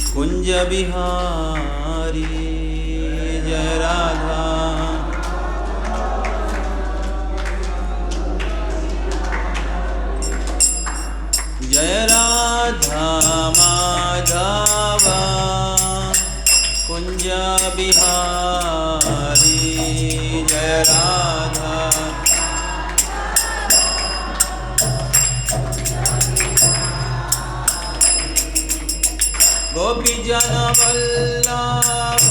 कुंज बिहारी जय राधा। जय राधा माधव कुंज बिहारी जय राधा। गोपी जन वल्लभ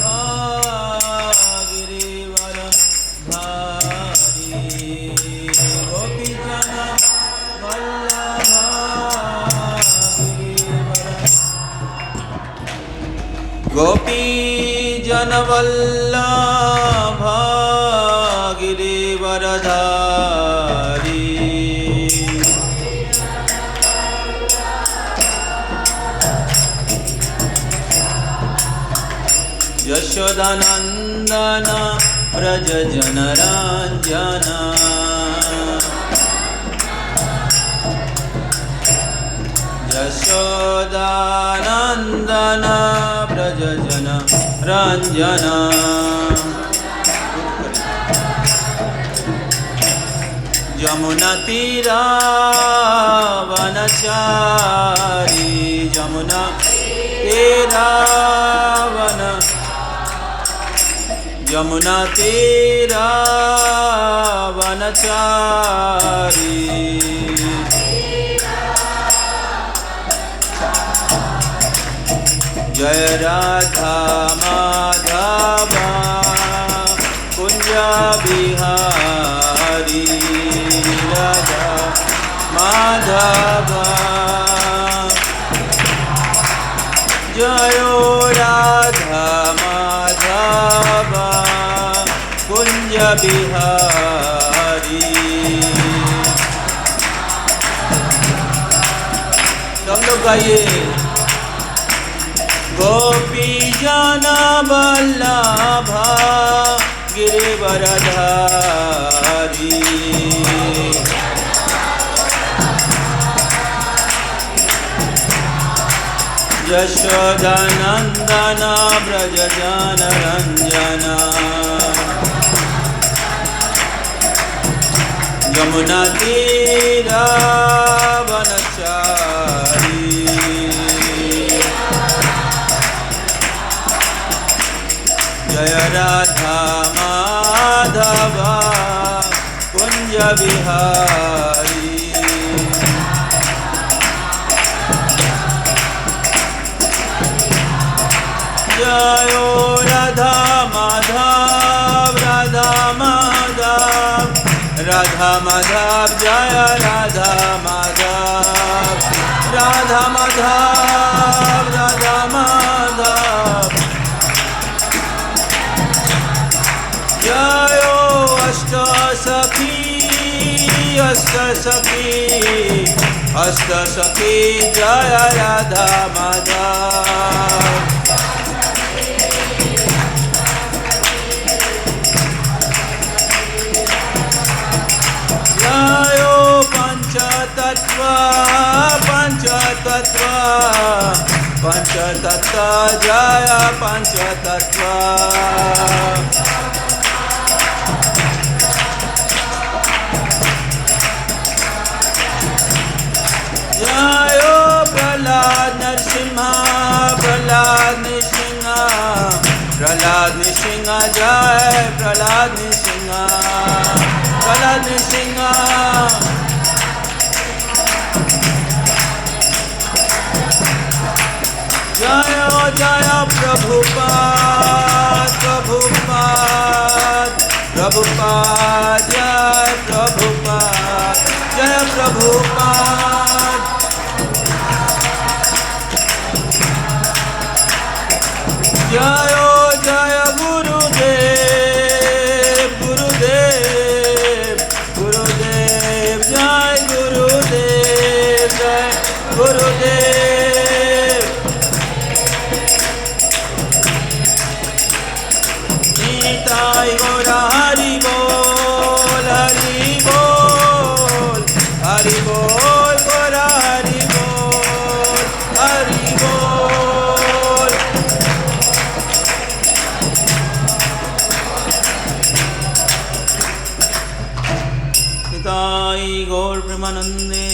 गिरिवर धारी। गोपी जन वल्लभ गोपी जन वल्लभ गिरिवरधारी। यशोदानंदन व्रज जनरंजन। यशोदानंदन व्रज जनरंजन। यमुना तीरा वनचारी। यमुना तीरा वन यमुना तीरा वनचारी। जय राधा माधव कुंज बिहारी। राधा माधव जय राधा माधव कुंज बिहारी। सब लोग गाइए। गोपी जन वल्लभ गिरिवरधारी। यशोदानंदन व्रज जनरंजन। यमुना तीरा वनचारी। जय राधा माधव कुंज बिहारी। जय राधा माधव राधा माधव राधा माधव। जय राधा माधव राधा माधव राधा माधव। जय अष्ट सखी अष्ट सखी अष्ट सखी। जय राधा माधव। जय पंचतत्व पंचतत्व पंचतत्व। जय पंचतत्व। जय प्रहलाद नरसिंह प्रहलाद नृसिंह प्रहलाद नृसिंह। जय प्रहलाद नृसिंह प्रहलाद नृसिंह। जय जय प्रभुपाद प्रभुपाद प्रभुपाद। जय प्रभुपाद जय प्रभुपाद। जय जय गुरुदेव गुरुदेव गुरुदेव। जय गुरुदेव जय गुरुदेव। निताय गौर हरि बोल हरि बोल हरि बोल गौर हरि बोल हरि बोल प्रेमानंदे।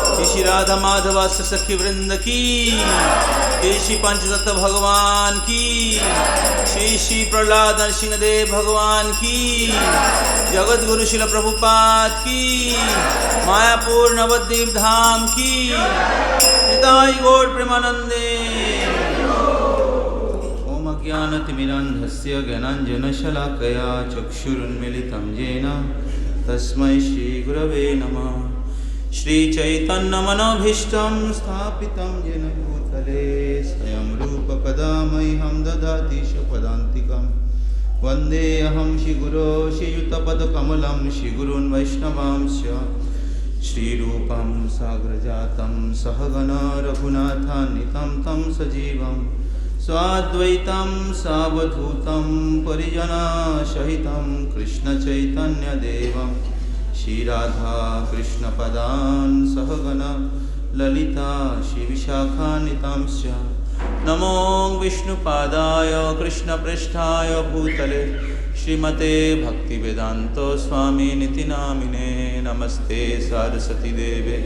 श्री श्री राधा माधव सखी वृंद की, श्री श्री पंचतत्व भगवान की, श्री श्री प्रहलाद नरसिंहदेव भगवान की, जगत गुरु शिल प्रभुपाद की, मायापुर नवद्वीप धाम की, निताई गौर प्रेमानंदे। ओम अज्ञानतिमिरान्धस्य ज्ञानाञ्जनशलाकया चक्षुरुन्मीलितं येन तस्मै श्रीगुरवे नमः। श्रीचैतन्यमनोभीष्टं स्थापितं येन भूतले स्वयं रूपकदा मह्यं ददाति स्वपदान्तिकं। वन्देऽहं श्रीगुरो श्रीयुतपदकमलं श्रीगुरून् वैष्णवांश्च। श्रीरूपं साग्रजातं सहगण रघुनाथान्वितं तं सजीवं स्वाद्वैतं सावधूतं परिजनसहितं कृष्णचैतन्यदेवं श्रीराधा कृष्णपदान् सहगण ललिता श्रीविशाखान्वितांश्च। नमो विष्णुपादाय कृष्णप्रेष्ठाय भूतले श्रीमते भक्तिवेदांत स्वामिनिति नामिने। नमस्ते सरस्वती देवे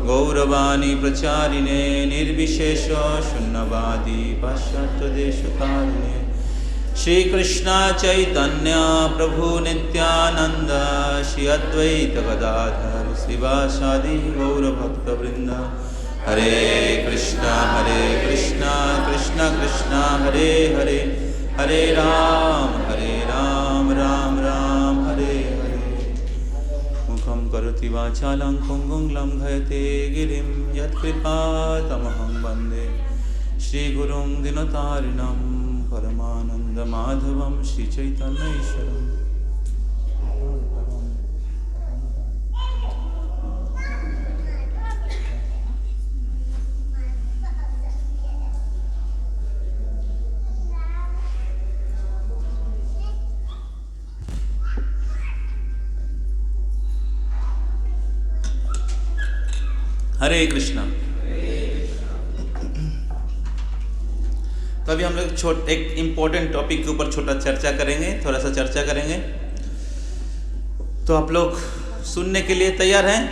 गौरवाणी प्रचारिणे निर्विशेष शून्यवादी पाश्चात्यदेशतारिणे। श्री कृष्ण चैतन्य प्रभु नित्यानंद श्री अद्वैत गदाधर शिवासादि गौरभक्तवृंद। हरे कृष्णा कृष्ण कृष्ण हरे हरे, हरे राम राम राम हरे हरे। मुखं करोति वाचालं पुंगुं लंघयते गिरिं यत्कृपातमहं वन्दे श्रीगुरुं दिनतारिणं परमानन्दमाधवं श्रीचैतन्यईश्वरम्। हरे कृष्णा। तो अभी हम लोग एक इम्पोर्टेंट टॉपिक के ऊपर छोटा चर्चा करेंगे, थोड़ा सा चर्चा करेंगे। तो आप लोग सुनने के लिए तैयार हैं?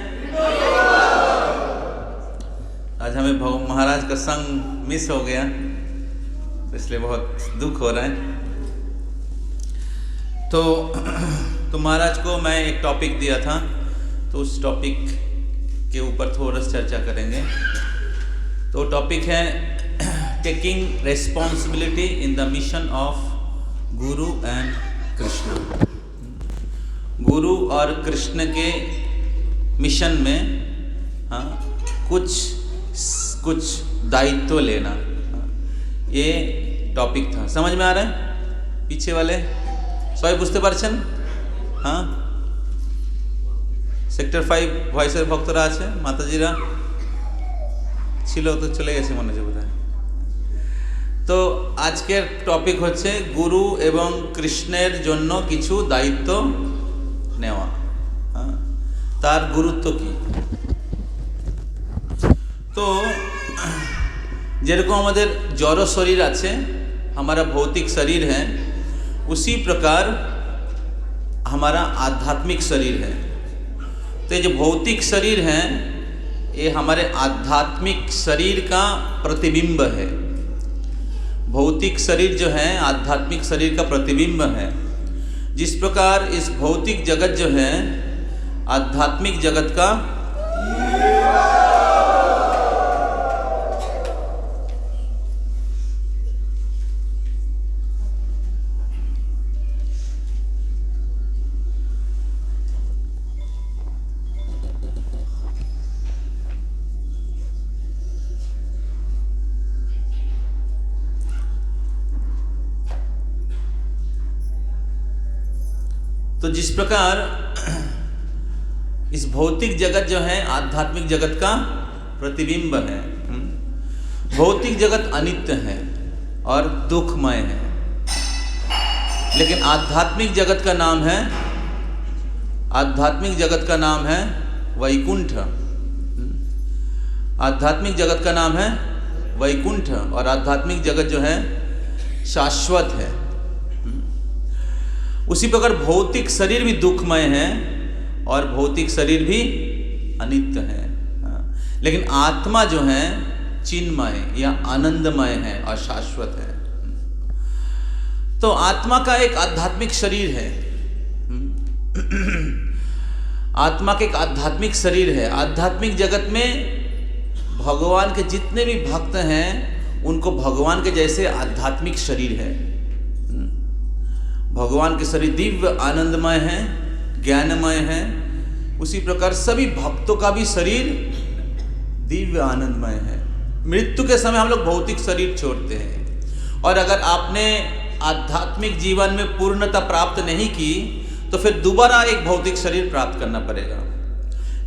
आज हमें महाराज का संग मिस हो गया, तो इसलिए बहुत दुख हो रहा है। तो महाराज को मैं एक टॉपिक दिया था, तो उस टॉपिक के ऊपर थोड़ा सा चर्चा करेंगे। तो टॉपिक है taking responsibility in the mission of Guru and Krishna. गुरु और कृष्ण के मिशन में कुछ दायित्व लेना, ये टॉपिक था। समझ में आ रहा है? पीछे वाले सभी बुझते पारछेन? हाँ, सेक्टर 5 ভয়েসের ভক্তরা আছে, মাতাজিরা ছিল তো চলে গেছে মনে হচ্ছে বোধহয়। তো আজকের টপিক হচ্ছে গুরু এবং কৃষ্ণের জন্য কিছু দায়িত্ব নেওয়া, তার গুরুত্ব কি। তো যেরকম আমাদের জড় শরীর আছে, हमारा भौतिक शरीर है, उसी प्रकार हमारा आध्यात्मिक शरीर है। तो ये जो भौतिक शरीर है, ये हमारे आध्यात्मिक शरीर का प्रतिबिंब है। भौतिक शरीर जो है आध्यात्मिक शरीर का प्रतिबिंब है। जिस प्रकार इस भौतिक जगत जो है आध्यात्मिक जगत का तो जिस प्रकार इस भौतिक जगत जो है आध्यात्मिक जगत का प्रतिबिंब है। भौतिक जगत अनित्य है और दुखमय है, लेकिन आध्यात्मिक जगत का नाम है, आध्यात्मिक जगत का नाम है वैकुंठ। आध्यात्मिक जगत का नाम है वैकुंठ, और आध्यात्मिक जगत जो है शाश्वत है। उसी प्रकार भौतिक शरीर भी दुखमय है और भौतिक शरीर भी अनित्य है। लेकिन आत्मा जो है चिन्मय या आनंदमय है और शाश्वत है। तो आत्मा का एक आध्यात्मिक शरीर है, आत्मा का एक आध्यात्मिक शरीर है। आध्यात्मिक जगत में भगवान के जितने भी भक्त हैं उनको भगवान के जैसे आध्यात्मिक शरीर है। भगवान के शरीर दिव्य आनंदमय है, ज्ञानमय है। उसी प्रकार सभी भक्तों का भी शरीर दिव्य आनंदमय है। मृत्यु के समय हम लोग भौतिक शरीर छोड़ते हैं, और अगर आपने आध्यात्मिक जीवन में पूर्णता प्राप्त नहीं की तो फिर दोबारा एक भौतिक शरीर प्राप्त करना पड़ेगा।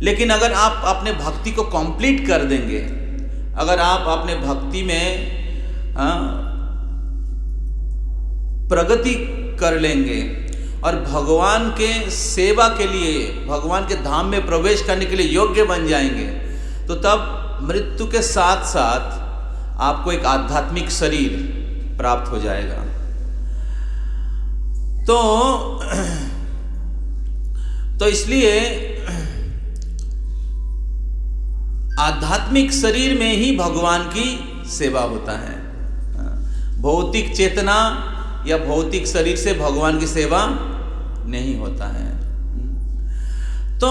लेकिन अगर आप अपने भक्ति को कंप्लीट कर देंगे, अगर आप अपने भक्ति में प्रगति कर लेंगे और भगवान के सेवा के लिए, भगवान के धाम में प्रवेश करने के लिए योग्य बन जाएंगे, तो तब मृत्यु के साथ साथ आपको एक आध्यात्मिक शरीर प्राप्त हो जाएगा। तो इसलिए आध्यात्मिक शरीर में ही भगवान की सेवा होता है। भौतिक चेतना या भौतिक शरीर से भगवान की सेवा नहीं होता है। तो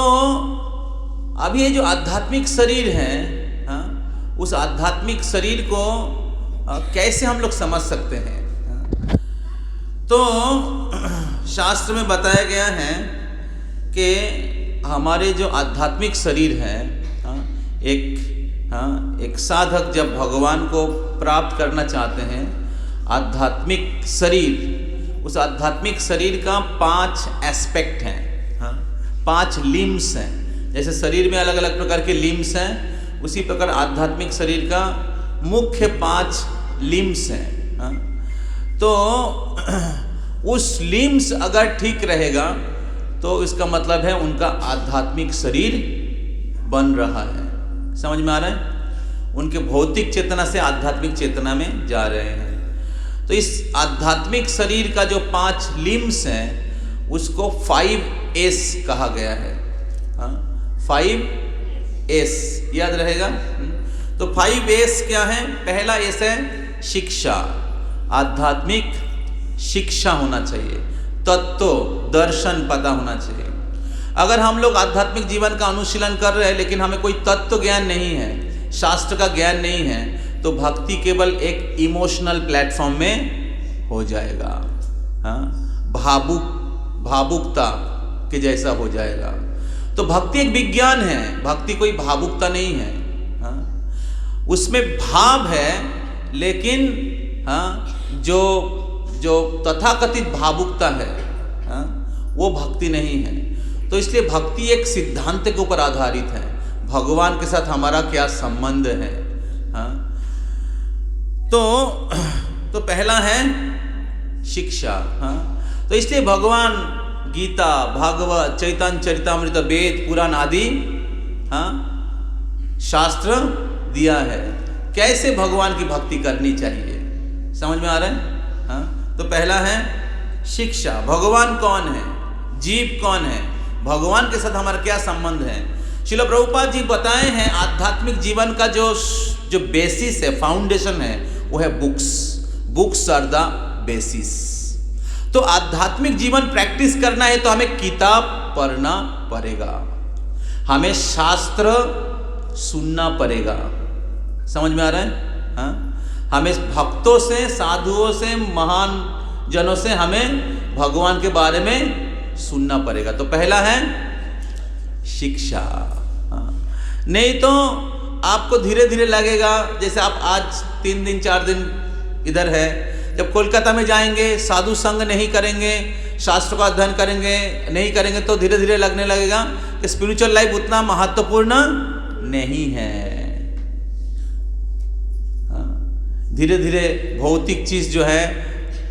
अब ये जो आध्यात्मिक शरीर है, उस आध्यात्मिक शरीर को कैसे हम लोग समझ सकते हैं? तो शास्त्र में बताया गया है कि हमारे जो आध्यात्मिक शरीर है, एक साधक जब भगवान को प्राप्त करना चाहते हैं, आध्यात्मिक शरीर, उस आध्यात्मिक शरीर का 5 एस्पेक्ट हैं, 5 लिम्स हैं। जैसे शरीर में अलग अलग प्रकार के लिम्स हैं, उसी प्रकार आध्यात्मिक शरीर का मुख्य 5 लिम्स हैं। तो उस लिम्स अगर ठीक रहेगा तो इसका मतलब है उनका आध्यात्मिक शरीर बन रहा है। समझ में आ रहा है? उनके भौतिक चेतना से आध्यात्मिक चेतना में जा रहे हैं। तो इस आध्यात्मिक शरीर का जो 5 लिम्स हैं उसको 5S कहा गया है। 5S याद रहेगा। तो 5S क्या है? पहला S है शिक्षा, आध्यात्मिक शिक्षा होना चाहिए, तत्व दर्शन पता होना चाहिए। अगर हम लोग आध्यात्मिक जीवन का अनुशीलन कर रहे हैं लेकिन हमें कोई तत्व ज्ञान नहीं है, शास्त्र का ज्ञान नहीं है, तो भक्ति केवल एक इमोशनल प्लेटफॉर्म में हो जाएगा, भावुकता के जैसा हो जाएगा। तो भक्ति एक विज्ञान है, भक्ति कोई भावुकता नहीं है। उसमें भाव है, लेकिन जो तथाकथित भावुकता है वो भक्ति नहीं है। तो इसलिए भक्ति एक सिद्धांत के ऊपर आधारित है, भगवान के साथ हमारा क्या संबंध है। तो पहला है शिक्षा। तो इसलिए भगवान गीता, भागवत, चैतन्य चरितामृत, वेद, पुराण आदि शास्त्र दिया है कैसे भगवान की भक्ति करनी चाहिए। समझ में आ रहा है? तो पहला है शिक्षा। भगवान कौन है, जीव कौन है, भगवान के साथ हमारा क्या संबंध है। श्रील प्रभुपाद जी बताए हैं आध्यात्मिक जीवन का जो बेसिस है, फाउंडेशन है, वो है बुक्स आर द बेसिस। तो आध्यात्मिक जीवन प्रैक्टिस करना है तो हमें किताब पढ़ना पड़ेगा, हमें शास्त्र सुनना पड़ेगा। समझ में आ रहा है? हमें भक्तों से, साधुओं से, महान जनों से हमें भगवान के बारे में सुनना पड़ेगा। तो पहला है शिक्षा। नहीं तो आपको धीरे धीरे लगेगा, जैसे आप आज 3 दिन 4 दिन इधर है, जब कोलकाता में जाएंगे, साधु संग नहीं करेंगे, शास्त्र का अध्ययन नहीं करेंगे, तो धीरे धीरे लगने लगेगा कि स्पिरिचुअल लाइफ उतना महत्वपूर्ण नहीं है। धीरे धीरे भौतिक चीज़ जो है,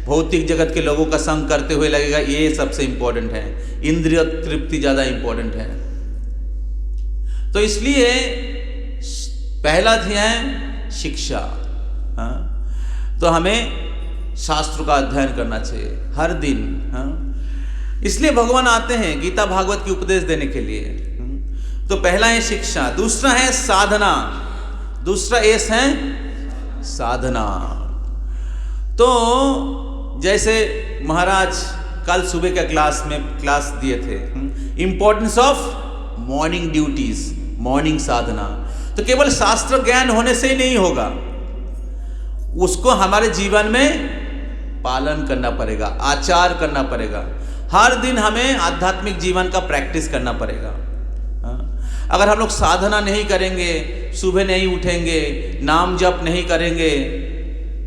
भौतिक जगत के लोगों का संग करते हुए लगेगा ये सबसे इम्पोर्टेंट है, इंद्रिय तृप्ति ज़्यादा इम्पोर्टेंट है। तो इसलिए पहला ध्येय है शिक्षा। तो हमें शास्त्र का अध्ययन करना चाहिए हर दिन। इसलिए भगवान आते हैं गीता भागवत की उपदेश देने के लिए। तो पहला है शिक्षा, दूसरा है साधना, दूसरा एस है साधना। तो जैसे महाराज कल सुबह का क्लास दिए थे, importance of morning duties, morning साधना। तो केवल शास्त्र ज्ञान होने से ही नहीं होगा, उसको हमारे जीवन में पालन करना पड़ेगा, आचार करना पड़ेगा। हर दिन हमें आध्यात्मिक जीवन का प्रैक्टिस करना पड़ेगा। अगर हम लोग साधना नहीं करेंगे, सुबह नहीं उठेंगे, नाम जप नहीं करेंगे,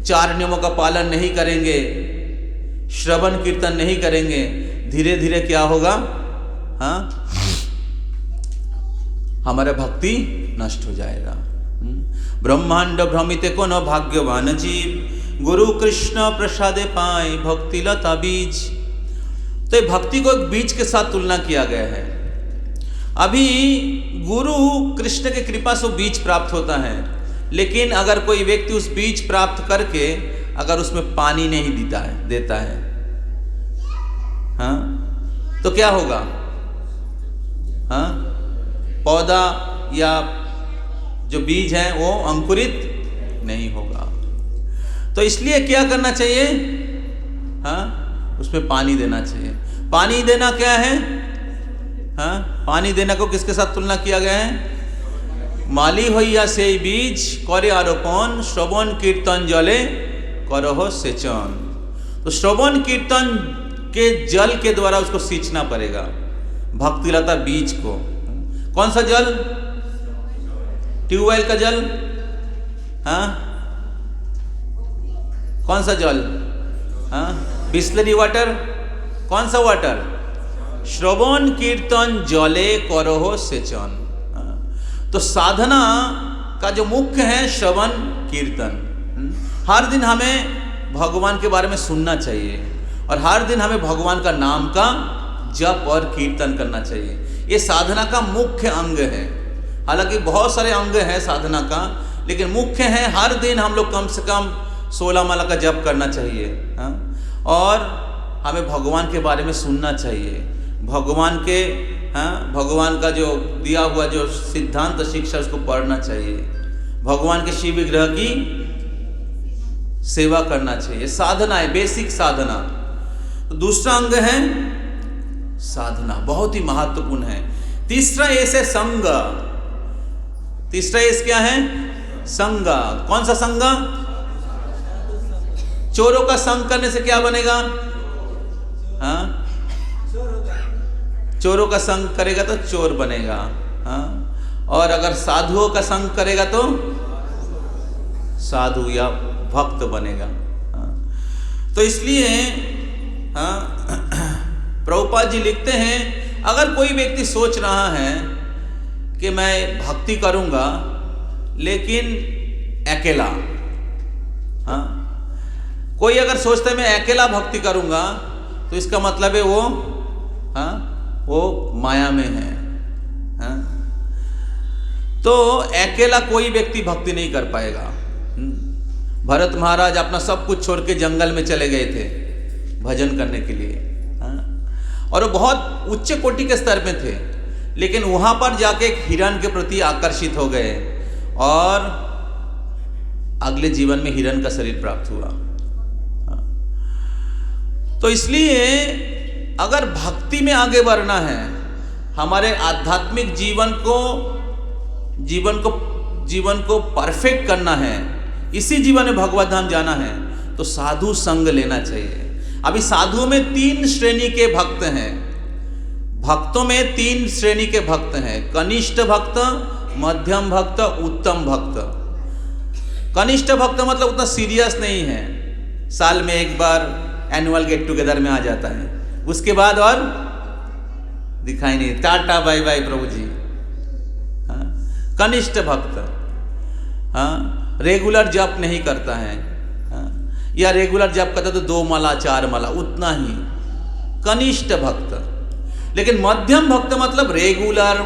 4 नियमों का पालन नहीं करेंगे, श्रवण कीर्तन नहीं करेंगे, धीरे धीरे क्या होगा? हमारा भक्ति नष्ट हो जाएगा। ब्रह्मांड भ्रमिते को न भाग्यवान जीव, गुरु कृष्ण प्रसादे पाए भक्ति लता बीज। तो ये भक्ति को एक बीज के साथ तुलना किया गया है। अभी गुरु कृष्ण के कृपा से बीज प्राप्त होता है, लेकिन अगर कोई व्यक्ति उस बीज प्राप्त करके अगर उसमें पानी नहीं देता है तो क्या होगा? पौधा या जो बीज है वो अंकुरित नहीं होगा। तो इसलिए क्या करना चाहिए? उसमें पानी देना चाहिए। पानी देना क्या है? पानी देना को किसके साथ तुलना किया गया है? माली होइया से बीज करे आरोपण, श्रवण कीर्तन जले करहो सेचन। तो श्रवण कीर्तन के जल के द्वारा उसको सींचना पड़ेगा, भक्तिलता बीज को। कौन सा जल? ट्यूबवेल का जल? कौन सा जल? बिस्लरी वाटर? कौन सा वाटर? श्रवण कीर्तन जले करहो सेचन। तो साधना का जो मुख्य है श्रवण कीर्तन। हर दिन हमें भगवान के बारे में सुनना चाहिए और हर दिन हमें भगवान का नाम का जप और कीर्तन करना चाहिए। ये साधना का मुख्य अंग है। हालांकि बहुत सारे अंग हैं साधना का, लेकिन मुख्य है हर दिन हम लोग कम से कम 16 माला का जप करना चाहिए। और हमें भगवान के बारे में सुनना चाहिए, भगवान का जो दिया हुआ जो सिद्धांत शिक्षा उसको पढ़ना चाहिए, भगवान के शिव विग्रह की सेवा करना चाहिए। साधना है, बेसिक साधना। तो दूसरा अंग है साधना, बहुत ही महत्वपूर्ण है। तीसरा एस है संग। तीसरा एस क्या है? संग। कौन सा संग? चोरों का संग करने से क्या बनेगा? चोरों का संग करेगा तो चोर बनेगा। और अगर साधुओं का संग करेगा तो साधु या भक्त बनेगा। तो इसलिए प्रभुपाद जी लिखते हैं, अगर कोई व्यक्ति सोच रहा है कि मैं भक्ति करूंगा लेकिन अकेला, कोई अगर सोचता है मैं अकेला भक्ति करूंगा, तो इसका मतलब है वो माया में है। तो अकेला कोई व्यक्ति भक्ति नहीं कर पाएगा। भरत महाराज अपना सब कुछ छोड़ के जंगल में चले गए थे भजन करने के लिए, और वो बहुत उच्च कोटि के स्तर में थे, लेकिन वहां पर जाके एक हिरण के प्रति आकर्षित हो गए और अगले जीवन में हिरण का शरीर प्राप्त हुआ। तो इसलिए अगर भक्ति में आगे बढ़ना है, हमारे आध्यात्मिक जीवन को परफेक्ट करना है, इसी जीवन में भगवत धाम जाना है, तो साधु संग लेना चाहिए। अभी साधुओं में 3 श्रेणी के भक्त हैं। भक्तों में 3 श्रेणी के भक्त हैं, कनिष्ठ भक्त, मध्यम भक्त, उत्तम भक्त। कनिष्ठ भक्त मतलब उतना सीरियस नहीं है, साल में एक बार एनुअल गेट टुगेदर में आ जाता है, उसके बाद और दिखाई नहीं, टाटा बाय बाय प्रभु जी। कनिष्ठ भक्त रेगुलर जप नहीं करता है, या रेगुलर जप करता तो 2 माला 4 माला उतना ही, कनिष्ठ भक्त। लेकिन मध्यम भक्त मतलब रेगुलर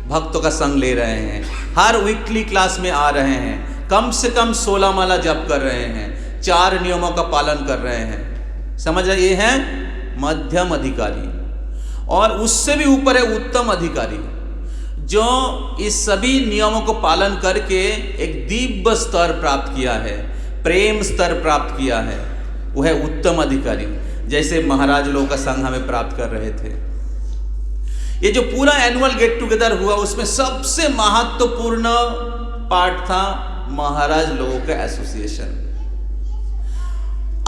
भक्तों का संग ले रहे हैं, हर वीकली क्लास में आ रहे हैं, कम से कम 16 माला जप कर रहे हैं, 4 नियमों का पालन कर रहे हैं। समझ रहे? ये है मध्यम अधिकारी, और उससे भी ऊपर है उत्तम अधिकारी, जो इस सभी नियमों को पालन करके एक दिव्य स्तर प्राप्त किया है, प्रेम स्तर प्राप्त किया है, वो है उत्तम अधिकारी। जैसे महाराज लोगों का संघ हमें प्राप्त कर रहे थे। ये जो पूरा एनुअल गेट टुगेदर हुआ, उसमें सबसे महत्वपूर्ण पार्ट था महाराज लोगों का एसोसिएशन।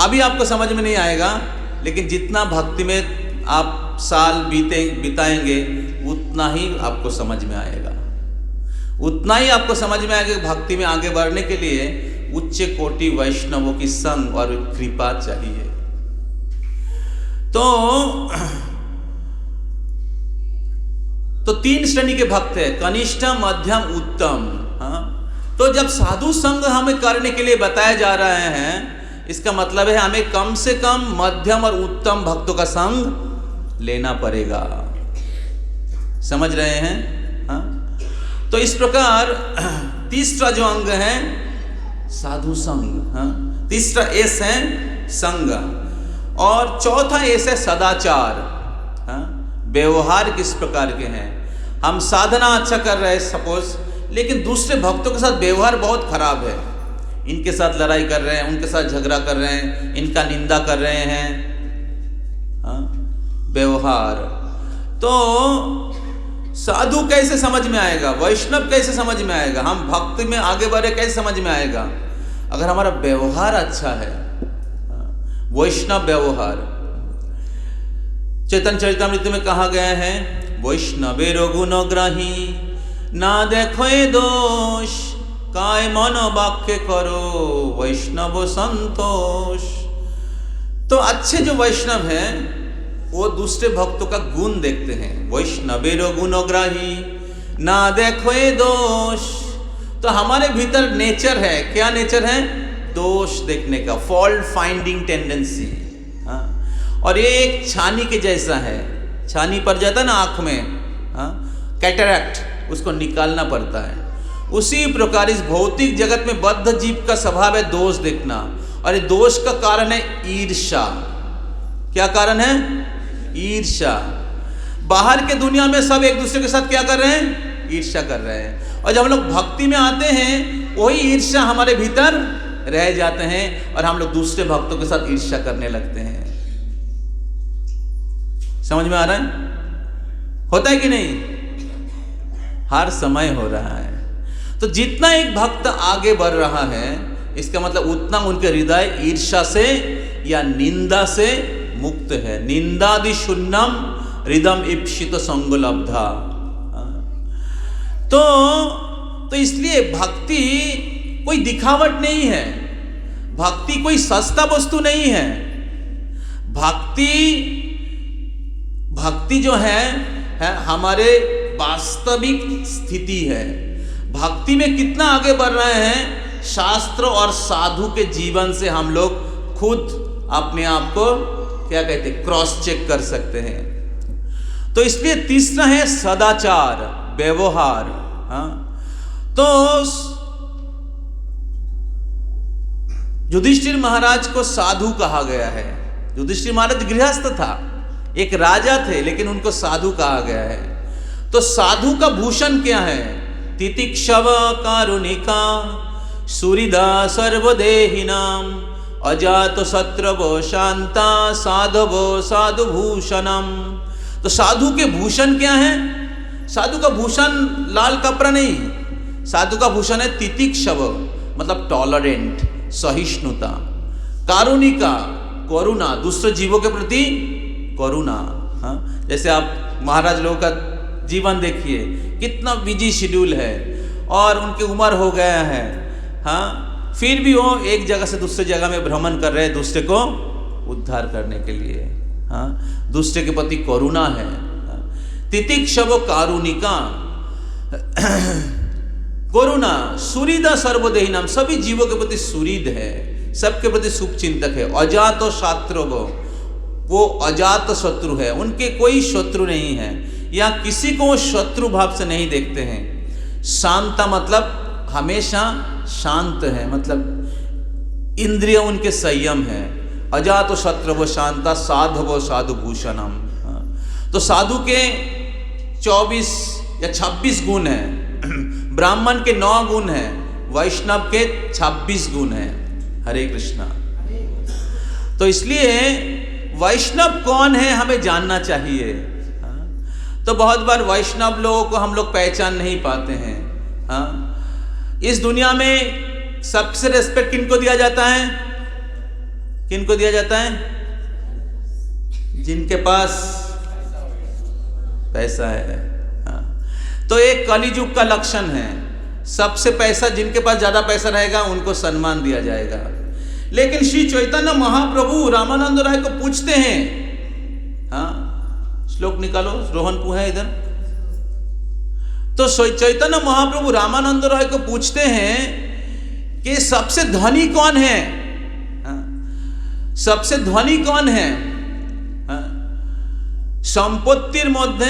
अभी आपको समझ में नहीं आएगा, लेकिन जितना भक्ति में आप साल बिताएंगे उतना ही आपको समझ में आएगा, उतना ही आपको समझ में आएगा कि भक्ति में आगे बढ़ने के लिए उच्च कोटि वैष्णवों की संग और कृपा चाहिए। तो 3 श्रेणी के भक्त है, कनिष्ठ, मध्यम, उत्तम। हाँ, तो जब साधु संग हमें करने के लिए बताए जा रहे हैं, इसका मतलब है हमें कम से कम मध्यम और उत्तम भक्तों का संग लेना पड़ेगा। समझ रहे हैं? हाँ? तो इस प्रकार तीसरा जो अंग है साधु संग, हाँ? तीसरा एस है संग, और चौथा एस है सदाचार। हाँ? व्यवहार किस प्रकार के हैं? हम साधना अच्छा कर रहे हैं सपोज, लेकिन दूसरे भक्तों के साथ व्यवहार बहुत खराब है, इनके साथ लड़ाई कर रहे हैं, उनके साथ झगड़ा कर रहे हैं, इनका निंदा कर रहे हैं। हाँ? व्यवहार तो साधु कैसे समझ में आएगा, वैष्णव कैसे समझ में आएगा, हम भक्ति में आगे बढ़े कैसे समझ में आएगा? अगर हमारा व्यवहार अच्छा है, वैष्णव व्यवहार। चैतन्य चरितामृत में कहा गया है, वैष्णवे गुणग्राही ना देखो दोष, काय मन वाक्य करो वैष्णव संतोष। तो अच्छे जो वैष्णव हैं वो दूसरे भक्तों का गुण देखते हैं। वैष्णवे गुणग्राही ना देखो दोष। तो हमारे भीतर नेचर है, क्या नेचर है? दोष देखने का, फॉल्ट फाइंडिंग टेंडेंसी। हाँ? और ये एक छानी के जैसा है, छानी पड़ जाता है ना आँख में, हाँ? कैटरैक्ट, उसको निकालना पड़ता है। उसी प्रकार इस भौतिक जगत में बद्ध जीव का स्वभाव है दोष देखना, और ये दोष का कारण है ईर्ष्या। क्या कारण है? ईर्ष्या। बाहर के दुनिया में सब एक दूसरे के साथ क्या कर रहे हैं? ईर्ष्या कर रहे हैं, और जब हम लोग भक्ति में आते हैं वही ईर्ष्या हमारे भीतर रह जाते हैं, और हम लोग दूसरे भक्तों के साथ ईर्ष्या करने लगते हैं। समझ में आ रहा है? होता है कि नहीं? हर समय हो रहा है। तो जितना एक भक्त आगे बढ़ रहा है, इसका मतलब उतना उनके हृदय ईर्ष्या से या निंदा से मुक्त है। निंदादि शून्यम हृदम ईप्सित संगलब्धा। तो इसलिए भक्ति कोई दिखावट नहीं है, भक्ति कोई सस्ता वस्तु नहीं है। भक्ति जो है हमारे वास्तविक स्थिति है। भक्ति में कितना आगे बढ़ रहे हैं, शास्त्र और साधु के जीवन से हम लोग खुद अपने आप को क्या कहते हैं, क्रॉस चेक कर सकते हैं। तो इसलिए तीसरा है सदाचार, व्यवहार। हाँ? तो युधिष्ठिर महाराज को साधु कहा गया है। युधिष्ठिर महाराज गृहस्थ था, एक राजा थे, लेकिन उनको साधु कहा गया है। तो साधु का भूषण क्या है? तितिक्षव कारुणिका सुहृदा सर्वदेहिनाम अजात शत्रवो शांता साधवो साधुभूषणम। तो साधु के भूषण क्या है? साधु का भूषण लाल कपड़ा नहीं, साधु का भूषण है तितिक्षव, मतलब टॉलरेंट, सहिष्णुता। कारुणिका, करुणा, दूसरे जीवों के प्रति करुणा। हाँ? जैसे आप महाराज लोगों का जीवन देखिए, कितना बिजी शेड्यूल है और उनकी उम्र हो गया है। हाँ? फिर भी वो एक जगह से दूसरे जगह में भ्रमण कर रहे हैं दूसरे को उद्धार करने के लिए। हाँ? दूसरे के प्रति करुणा है। तितिक्षव कारुणिका, करुणा, सुहृद सर्वदेहिनाम, सभी जीवों के प्रति सुहृद है, सबके प्रति शुभ चिंतक है। अजात शत्रु, वो अजात शत्रु है, उनके कोई शत्रु नहीं है, या किसी को वो शत्रु भाव से नहीं देखते हैं। शांता मतलब हमेशा शांत है, मतलब इंद्रिय उनके संयम है। अजातो शत्रवो शांता साधवो साधु भूषणम। तो साधु के 24 या 26 गुण हैं, ब्राह्मण के 9 गुण हैं, वैष्णव के 26 गुण हैं। हरे कृष्णा। तो इसलिए वैष्णव कौन है हमें जानना चाहिए। तो बहुत बार वैष्णव लोगों को हम लोग पहचान नहीं पाते हैं। इस दुनिया में सबसे रेस्पेक्ट किनको दिया जाता है? किनको दिया जाता है? जिनके पास पैसा है। तो एक कलियुग का लक्षण है, सबसे पैसा जिनके पास ज्यादा पैसा रहेगा उनको सम्मान दिया जाएगा। लेकिन श्री चैतन्य महाप्रभु रामानंद राय को पूछते हैं, श्लोक निकालो, रोहनपुर है इधर। तो चैतन्य महाप्रभु रामानंद राय को पूछते हैं कि सबसे धनी कौन है? सबसे धनी कौन है? संपत्तिर मध्य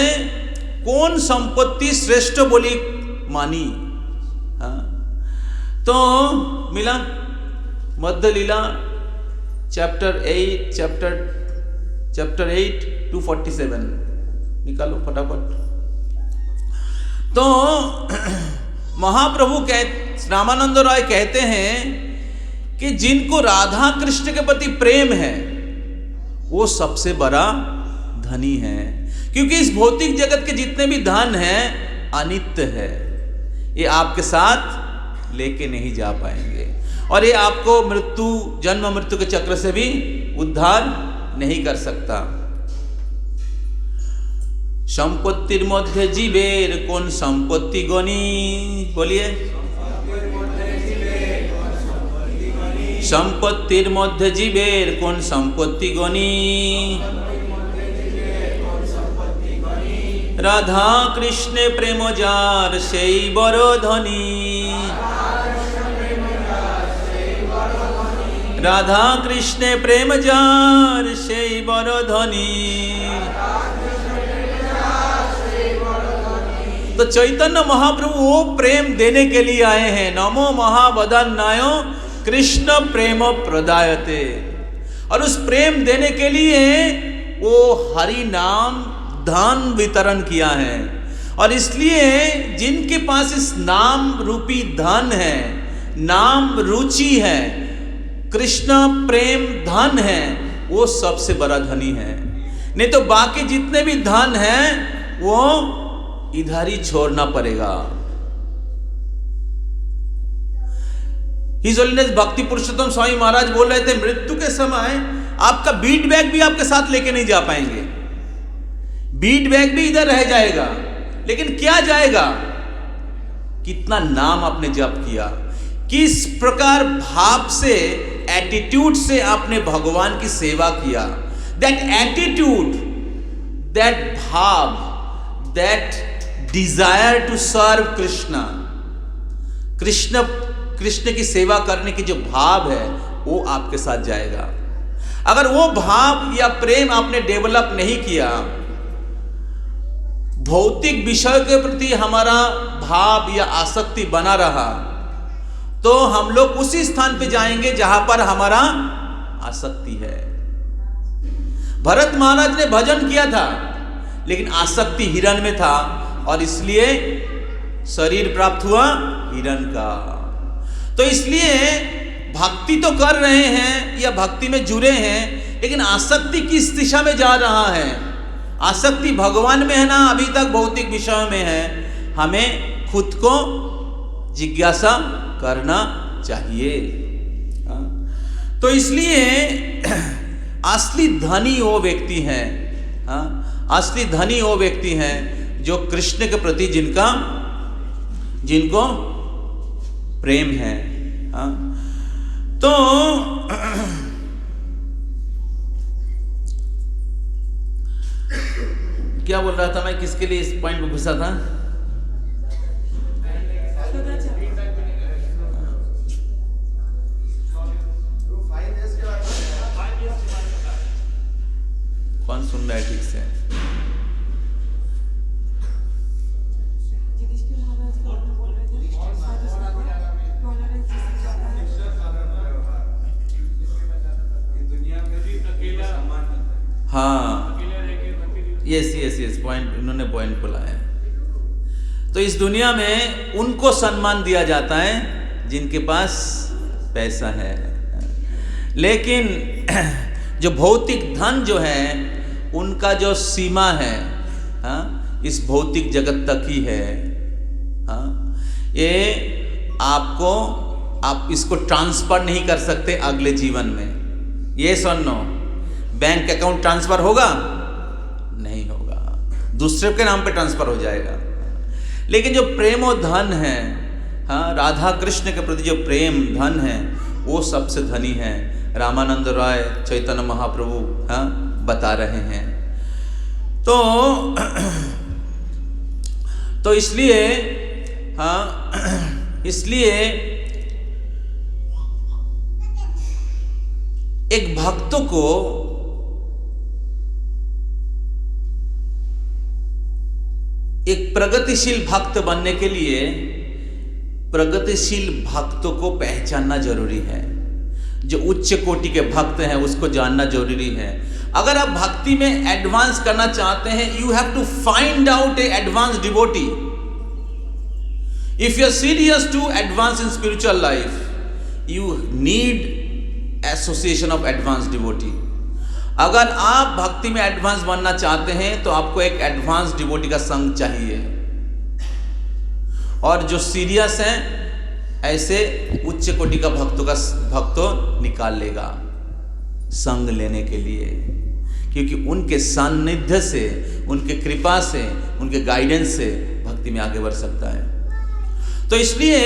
कौन संपत्ति श्रेष्ठ बोली मानी? तो मिला मध्य लीला चैप्टर 8 247 निकालो फटाफट। तो महाप्रभु रामानंद राय कहते हैं कि जिनको राधा कृष्ण के प्रति प्रेम है वो सबसे बड़ा धनी है, क्योंकि इस भौतिक जगत के जितने भी धन हैं अनित्य है, ये आपके साथ लेके नहीं जा पाएंगे और ये आपको जन्म मृत्यु के चक्र से भी उद्धार नहीं कर सकता। संपत्तिर मध्य जीवेर कौन संपत्ति गणी? बोलिए। संपत्तिर मध्य जीवेर कौन संपत्ति गणी? राधा कृष्ण प्रेम जार सेई बड़ धनी। राधा कृष्ण प्रेम जार सेई बड़ धनी। तो चैतन्य महाप्रभु वो प्रेम देने के लिए आए हैं। नमो महावदन्नायो कृष्ण प्रेम प्रदायते। और उस प्रेम देने के लिए वो हरि नाम धन वितरण किया है। और इसलिए जिनके पास इस नाम रूपी धन है, नाम रुचि है, कृष्ण प्रेम धन है, वो सबसे बड़ा धनी है। नहीं तो बाकी जितने भी धन हैं वो इधर ही छोड़ना पड़ेगा। हिज होलीनेस भक्ति पुरुषोत्तम स्वामी महाराज बोल रहे थे, मृत्यु के समय आपका बीट बैग भी आपके साथ लेके नहीं जा पाएंगे। बीट बैग भी इधर रह जाएगा, लेकिन क्या जाएगा? कितना नाम आपने जप किया, किस प्रकार भाव से, एटीट्यूड से आपने भगवान की सेवा किया। That attitude, that bhav, that desire to serve Krishna की सेवा करने की जो भाव है वो आपके साथ जाएगा। अगर वो भाव या प्रेम आपने डेवलप नहीं किया, भौतिक विषय के प्रति हमारा भाव या आसक्ति बना रहा, तो हम लोग उसी स्थान पे जाएंगे जहां पर हमारा आसक्ति है। भरत महाराज ने भजन किया था, लेकिन आसक्ति हिरण में था और इसलिए शरीर प्राप्त हुआ हिरण का। तो इसलिए भक्ति तो कर रहे हैं या भक्ति में जुड़े हैं, लेकिन आसक्ति किस दिशा में जा रहा है? आसक्ति भगवान में है ना, अभी तक भौतिक विषयों में है। हमें खुद को जिज्ञासा करना चाहिए। तो इसलिए असली धनी वो व्यक्ति हैं, असली धनी वो व्यक्ति हैं जो कृष्ण के प्रति जिनको प्रेम है। तो क्या बोल रहा था मैं, किसके लिए इस पॉइंट में घुसा था? कौन सुन रहा है ठीक से? दुनिया में हाँ, यस पॉइंट, इन्होंने पॉइंट बोला है। तो इस दुनिया में उनको सम्मान दिया जाता है जिनके पास पैसा है, लेकिन जो भौतिक धन जो है उनका जो सीमा है, हाँ, इस भौतिक जगत तक ही है। हाँ, ये आप इसको ट्रांसफर नहीं कर सकते अगले जीवन में। ये सुनो, बैंक अकाउंट ट्रांसफर होगा? नहीं होगा, दूसरे के नाम पे ट्रांसफर हो जाएगा। लेकिन जो प्रेम और धन है, हाँ, राधा कृष्ण के प्रति जो प्रेम धन है वो सबसे धनी है। रामानंद राय चैतन्य महाप्रभु, हाँ, बता रहे हैं। तो इसलिए, हाँ, इसलिए एक भक्त को एक प्रगतिशील भक्त बनने के लिए प्रगतिशील भक्तों को पहचानना जरूरी है। जो उच्च कोटि के भक्त हैं उसको जानना जरूरी है। अगर आप भक्ति में एडवांस करना चाहते हैं, you have to find out a advance devotee. If you are serious to advance in spiritual life, you need association of advance devotee. अगर आप भक्ति में एडवांस बनना चाहते हैं तो आपको एक एडवांस डिवोटी का संग चाहिए। और जो सीरियस हैं ऐसे उच्च कोटि का भक्तों निकाल लेगा संग लेने के लिए, क्योंकि उनके सान्निध्य से, उनके कृपा से, उनके गाइडेंस से भक्ति में आगे बढ़ सकता है। तो इसलिए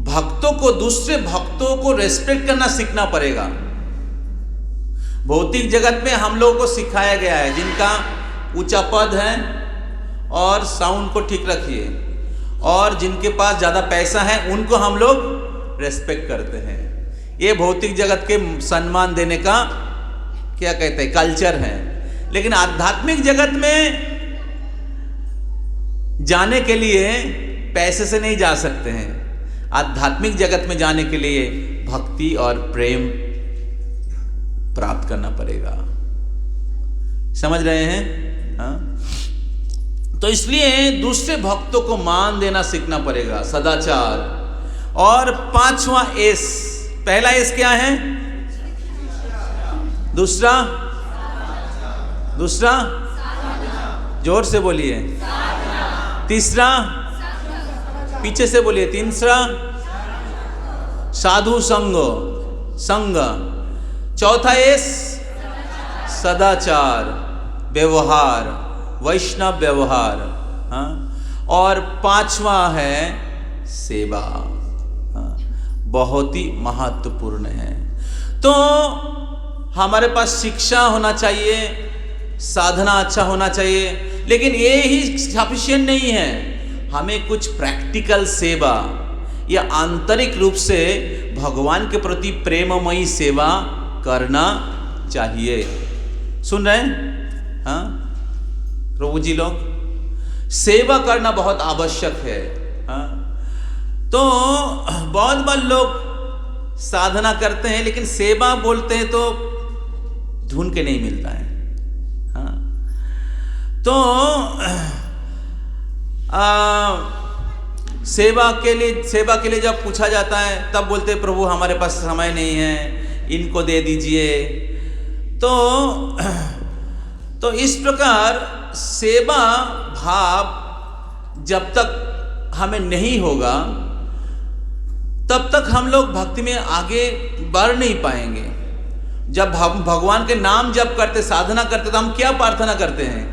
भक्तों को, दूसरे भक्तों को रेस्पेक्ट करना सीखना पड़ेगा। भौतिक जगत में हम लोगों को सिखाया गया है, जिनका ऊंचा पद है और साउंड को ठीक रखिए, और जिनके पास ज़्यादा पैसा है उनको हम लोग रेस्पेक्ट करते हैं। ये भौतिक जगत के सम्मान देने का क्या कहते हैं, कल्चर है। लेकिन आध्यात्मिक जगत में जाने के लिए पैसे से नहीं जा सकते हैं। आध्यात्मिक जगत में जाने के लिए भक्ति और प्रेम प्राप्त करना पड़ेगा। समझ रहे हैं? हाँ? तो इसलिए दूसरे भक्तों को मान देना सीखना पड़ेगा, सदाचार। और पांचवा एस, पहला एस क्या है? दूसरा जोर से बोलिए। तीसरा, पीछे से बोलिए। तीसरा साधु संग। चौथा एस सदाचार, व्यवहार, वैष्णव व्यवहार। हाँ? और पांचवा है सेवा। हाँ? बहुत ही महत्वपूर्ण है। तो हमारे पास शिक्षा होना चाहिए, साधना अच्छा होना चाहिए, लेकिन ये ही सफिशिएंट नहीं है। हमें कुछ प्रैक्टिकल सेवा या आंतरिक रूप से भगवान के प्रति प्रेममयी सेवा करना चाहिए। सुन रहे हैं? हाँ प्रभु जी, लोग सेवा करना बहुत आवश्यक है। हाँ? तो बहुत बार लोग साधना करते हैं लेकिन सेवा बोलते हैं तो ढूंढ के नहीं मिलता है। हाँ? तो सेवा के लिए जब पूछा जाता है तब बोलते हैं प्रभु हमारे पास समय नहीं है, इनको दे दीजिए। तो इस प्रकार सेवा भाव जब तक हमें नहीं होगा तब तक हम लोग भक्ति में आगे बढ़ नहीं पाएंगे। जब हम भगवान के नाम जप करते, साधना करते, तो हम क्या प्रार्थना करते हैं?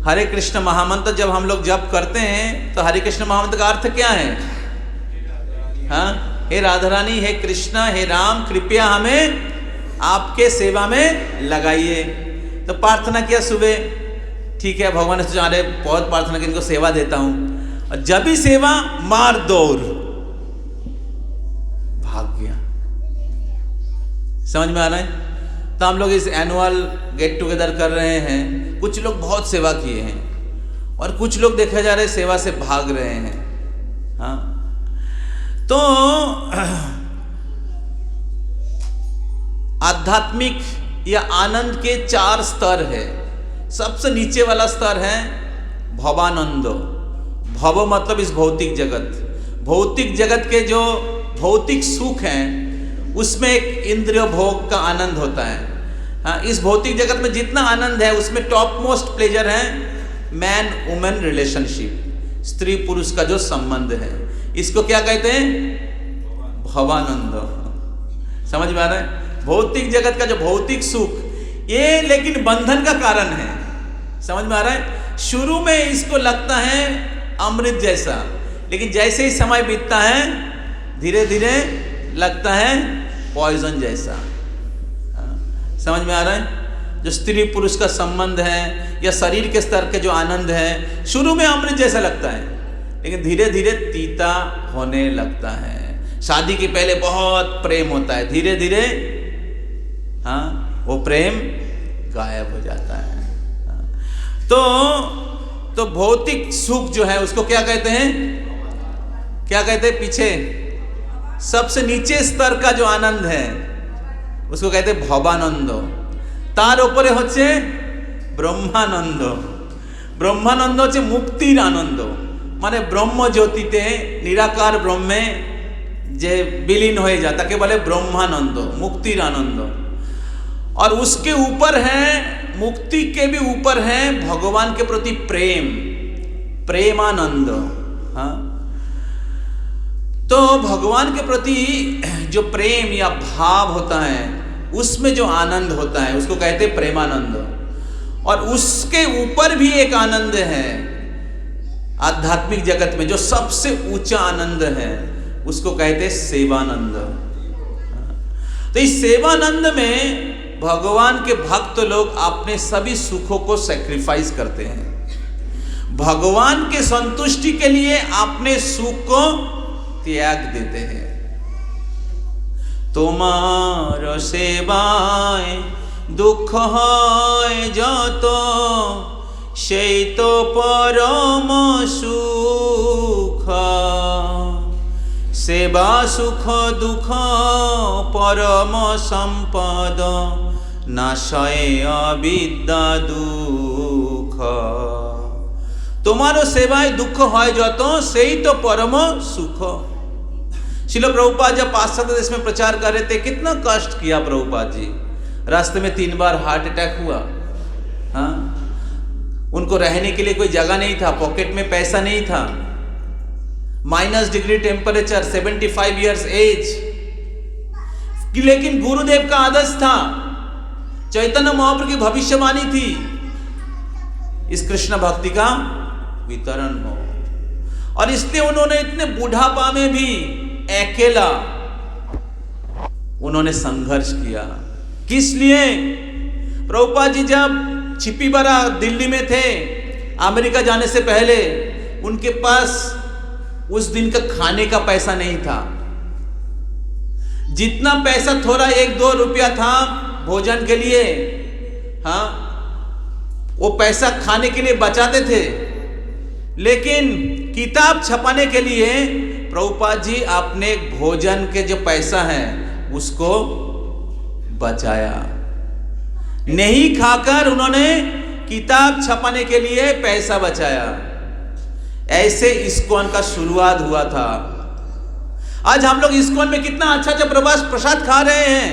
हरे कृष्ण महामंत्र जब हम लोग जप करते हैं तो हरे कृष्ण महामंत्र का अर्थ क्या है? हाँ, हे राधा रानी, हे कृष्णा, हे राम, कृपया हमें आपके सेवा में लगाइए। तो प्रार्थना किया सुबह, ठीक है, भगवान से जा रहे, बहुत प्रार्थना की, इनको सेवा देता हूं। और जब भी सेवा मार दौड़, भाग गया। समझ में आ रहा है? तो हम लोग इस एनुअल गेट टुगेदर कर रहे हैं। कुछ लोग बहुत सेवा किए हैं और कुछ लोग देखा जा रहा है सेवा से भाग रहे हैं। हाँ, तो आध्यात्मिक या आनंद के 4 स्तर है। सबसे नीचे वाला स्तर है भवानंद। भव मतलब इस भौतिक जगत, भौतिक जगत के जो भौतिक सुख हैं उसमें एक इंद्रिय भोग का आनंद होता है। हाँ, इस भौतिक जगत में जितना आनंद है उसमें टॉप मोस्ट प्लेजर है मैन वुमेन रिलेशनशिप, स्त्री पुरुष का जो संबंध है, इसको क्या कहते हैं? भवानंद। समझ में आ रहा है? भौतिक जगत का जो भौतिक सुख, ये लेकिन बंधन का कारण है। समझ में आ रहा है? शुरू में इसको लगता है अमृत जैसा, लेकिन जैसे ही समय बीतता है धीरे धीरे लगता है पॉइजन जैसा। समझ में आ रहा है? जो स्त्री पुरुष का संबंध है या शरीर के स्तर के जो आनंद है, शुरू में अमृत जैसा लगता है, लेकिन धीरे धीरे तीता होने लगता है। शादी के पहले बहुत प्रेम होता है, धीरे धीरे वो प्रेम गायब हो जाता है। तो भौतिक सुख जो है उसको क्या कहते हैं? क्या कहते हैं? पीछे सबसे नीचे स्तर का जो आनंद है उसको कहते हैं भवानंद। तार ऊपरे হচ্ছে ব্রহ্মানন্দ। ব্রহ্মানন্দ হচ্ছে মুক্তির আনন্দ, মানে ব্রহ্ম জ্যোতিতে নিরাকার ব্রহ্মে যে বিলীন হয়ে যায় তাকে বলে ব্রহ্মানন্দ, মুক্তির आनंद। और उसके ऊपर है, मुक्ति के भी ऊपर है भगवान के प्रति प्रेम, प्रेमानंद। हाँ, तो भगवान के प्रति जो प्रेम या भाव होता है उसमें जो आनंद होता है उसको कहते हैं प्रेमानंद। और उसके ऊपर भी एक आनंद है आध्यात्मिक जगत में, जो सबसे ऊंचा आनंद है उसको कहते हैं सेवानंद। तो इस सेवानंद में भगवान के भक्त लोग अपने सभी सुखों को सैक्रिफाइस करते हैं, भगवान के संतुष्टि के लिए अपने सुख को त्याग देते हैं। তোমার সেবায় দুঃখ হয় যত, সেই তো পরম সুখ। সেবা সুখ দুঃখ পরম সম্পদ, নাশয়ে অবিদ্যা দুঃখ। তোমারও সেবায় দুঃখ হয় যত, সেই তো परम सुख। श्रील प्रभुपाद जब पाश्चात्य देश में प्रचार कर रहे थे, कितना कष्ट किया प्रभुपाद जी। रास्ते में 3 बार हार्ट अटैक हुआ। हाँ, उनको रहने के लिए कोई जगह नहीं था, पॉकेट में पैसा नहीं था, -डिग्री टेम्परेचर, 75 इयर्स एज। लेकिन गुरुदेव का आदर्श था, चैतन्य महाप्रभु की भविष्यवाणी थी, इस कृष्ण भक्ति का वितरण हो। और इसलिए उन्होंने इतने बुढ़ापा में भी अकेला उन्होंने संघर्ष किया। किस लिए? प्रभुपाद जी जब छिपीबरा दिल्ली में थे, अमेरिका जाने से पहले उनके पास उस दिन का खाने का पैसा नहीं था। जितना पैसा थोड़ा 1-2 रुपया था भोजन के लिए, हाँ, वो पैसा खाने के लिए बचाते थे। लेकिन किताब छपाने के लिए प्रभुपाद जी अपने भोजन के जो पैसा है उसको बचाया। नहीं खाकर उन्होंने किताब छपाने के लिए पैसा बचाया। ऐसे इस्कॉन का शुरुआत हुआ था। आज हम लोग इस्कॉन में कितना अच्छा अच्छा प्रसाद खा रहे हैं,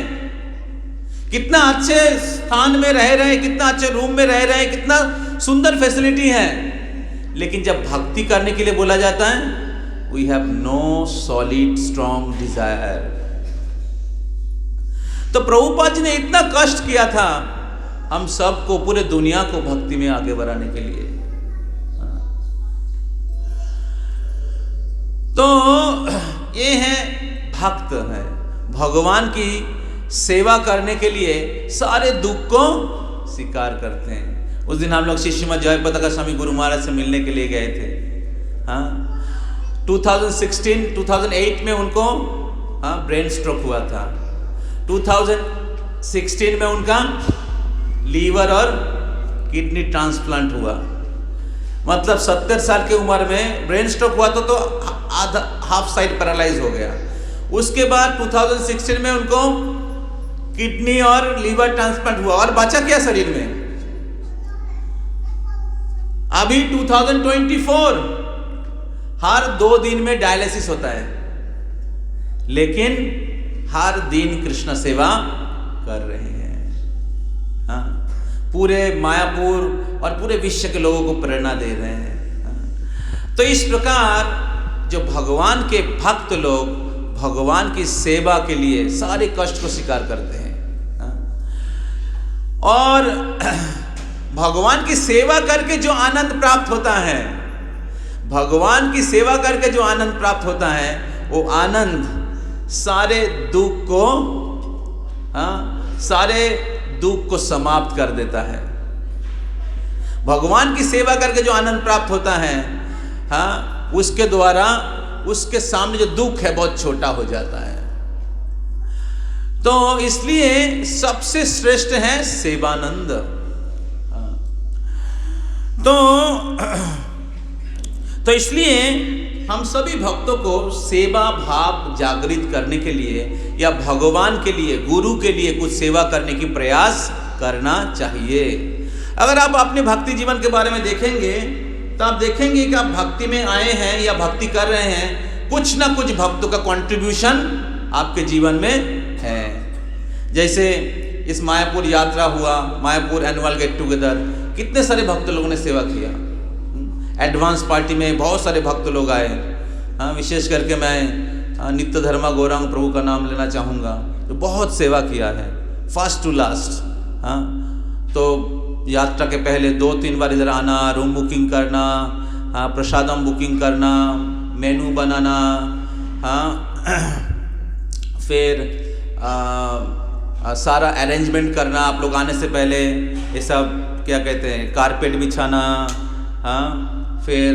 कितना अच्छे स्थान में रह रहे हैं, कितना अच्छे रूम में रह रहे हैं, कितना सुंदर फैसिलिटी है। लेकिन जब भक्ति करने के लिए बोला जाता है, we have no solid strong desire. तो प्रभुपाद जी ने इतना कष्ट किया था हम सबको, पूरे दुनिया को भक्ति में आगे बढ़ाने के लिए। तो ये है भक्त है, भगवान की सेवा करने के लिए सारे दुख को स्वीकार करते हैं। उस दिन हम लोग श्रीमद जयपताका स्वामी गुरु महाराज से मिलने के लिए गए थे। हाँ, 2008 में उनको ब्रेन स्ट्रोक हुआ था। 2016 में उनका लीवर और किडनी ट्रांसप्लांट हुआ। मतलब 70 साल की उम्र में ब्रेन स्ट्रोक हुआ तो हाफ साइड पैरालाइज हो गया। उसके बाद 2016 में उनको किडनी और लीवर ट्रांसप्लांट हुआ और बचा क्या शरीर में? अभी 2024 हर 2 दिन में डायलिसिस होता है, लेकिन हर दिन कृष्ण सेवा कर रहे हैं। हाँ, पूरे मायापुर और पूरे विश्व के लोगों को प्रेरणा दे रहे हैं। हाँ। तो इस प्रकार जो भगवान के भक्त लोग भगवान की सेवा के लिए सारे कष्ट को स्वीकार करते हैं। हाँ। और भगवान की सेवा करके जो आनंद प्राप्त होता है, भगवान की सेवा करके जो आनंद प्राप्त होता है, वो आनंद सारे दुख को, हाँ, सारे दुख को समाप्त कर देता है। भगवान की सेवा करके जो आनंद प्राप्त होता है, हाँ, उसके द्वारा उसके सामने जो दुख है बहुत छोटा हो जाता है। तो इसलिए सबसे श्रेष्ठ है सेवानंद। तो इसलिए हम सभी भक्तों को सेवा भाव जागृत करने के लिए या भगवान के लिए, गुरु के लिए कुछ सेवा करने की प्रयास करना चाहिए। अगर आप अपने भक्ति जीवन के बारे में देखेंगे तो आप देखेंगे कि आप भक्ति में आए हैं या भक्ति कर रहे हैं, कुछ ना कुछ भक्तों का कंट्रीब्यूशन आपके जीवन में है। जैसे इस मायापुर यात्रा हुआ, मायापुर एनुअल गेट टुगेदर, कितने सारे भक्त लोगों ने सेवा किया। एडवांस पार्टी में बहुत सारे भक्त लोग आए। हाँ, विशेष करके मैं नित्य धर्मा गौरांग प्रभु का नाम लेना चाहूँगा, जो बहुत सेवा किया है फर्स्ट टू लास्ट। हाँ, तो यात्रा के पहले 2-3 बार इधर आना, रूम बुकिंग करना, हाँ, प्रसादम बुकिंग करना, मेनू बनाना, हाँ, फिर सारा अरेंजमेंट करना, आप लोग आने से पहले ये सब क्या कहते हैं, कारपेट बिछाना, हाँ, फिर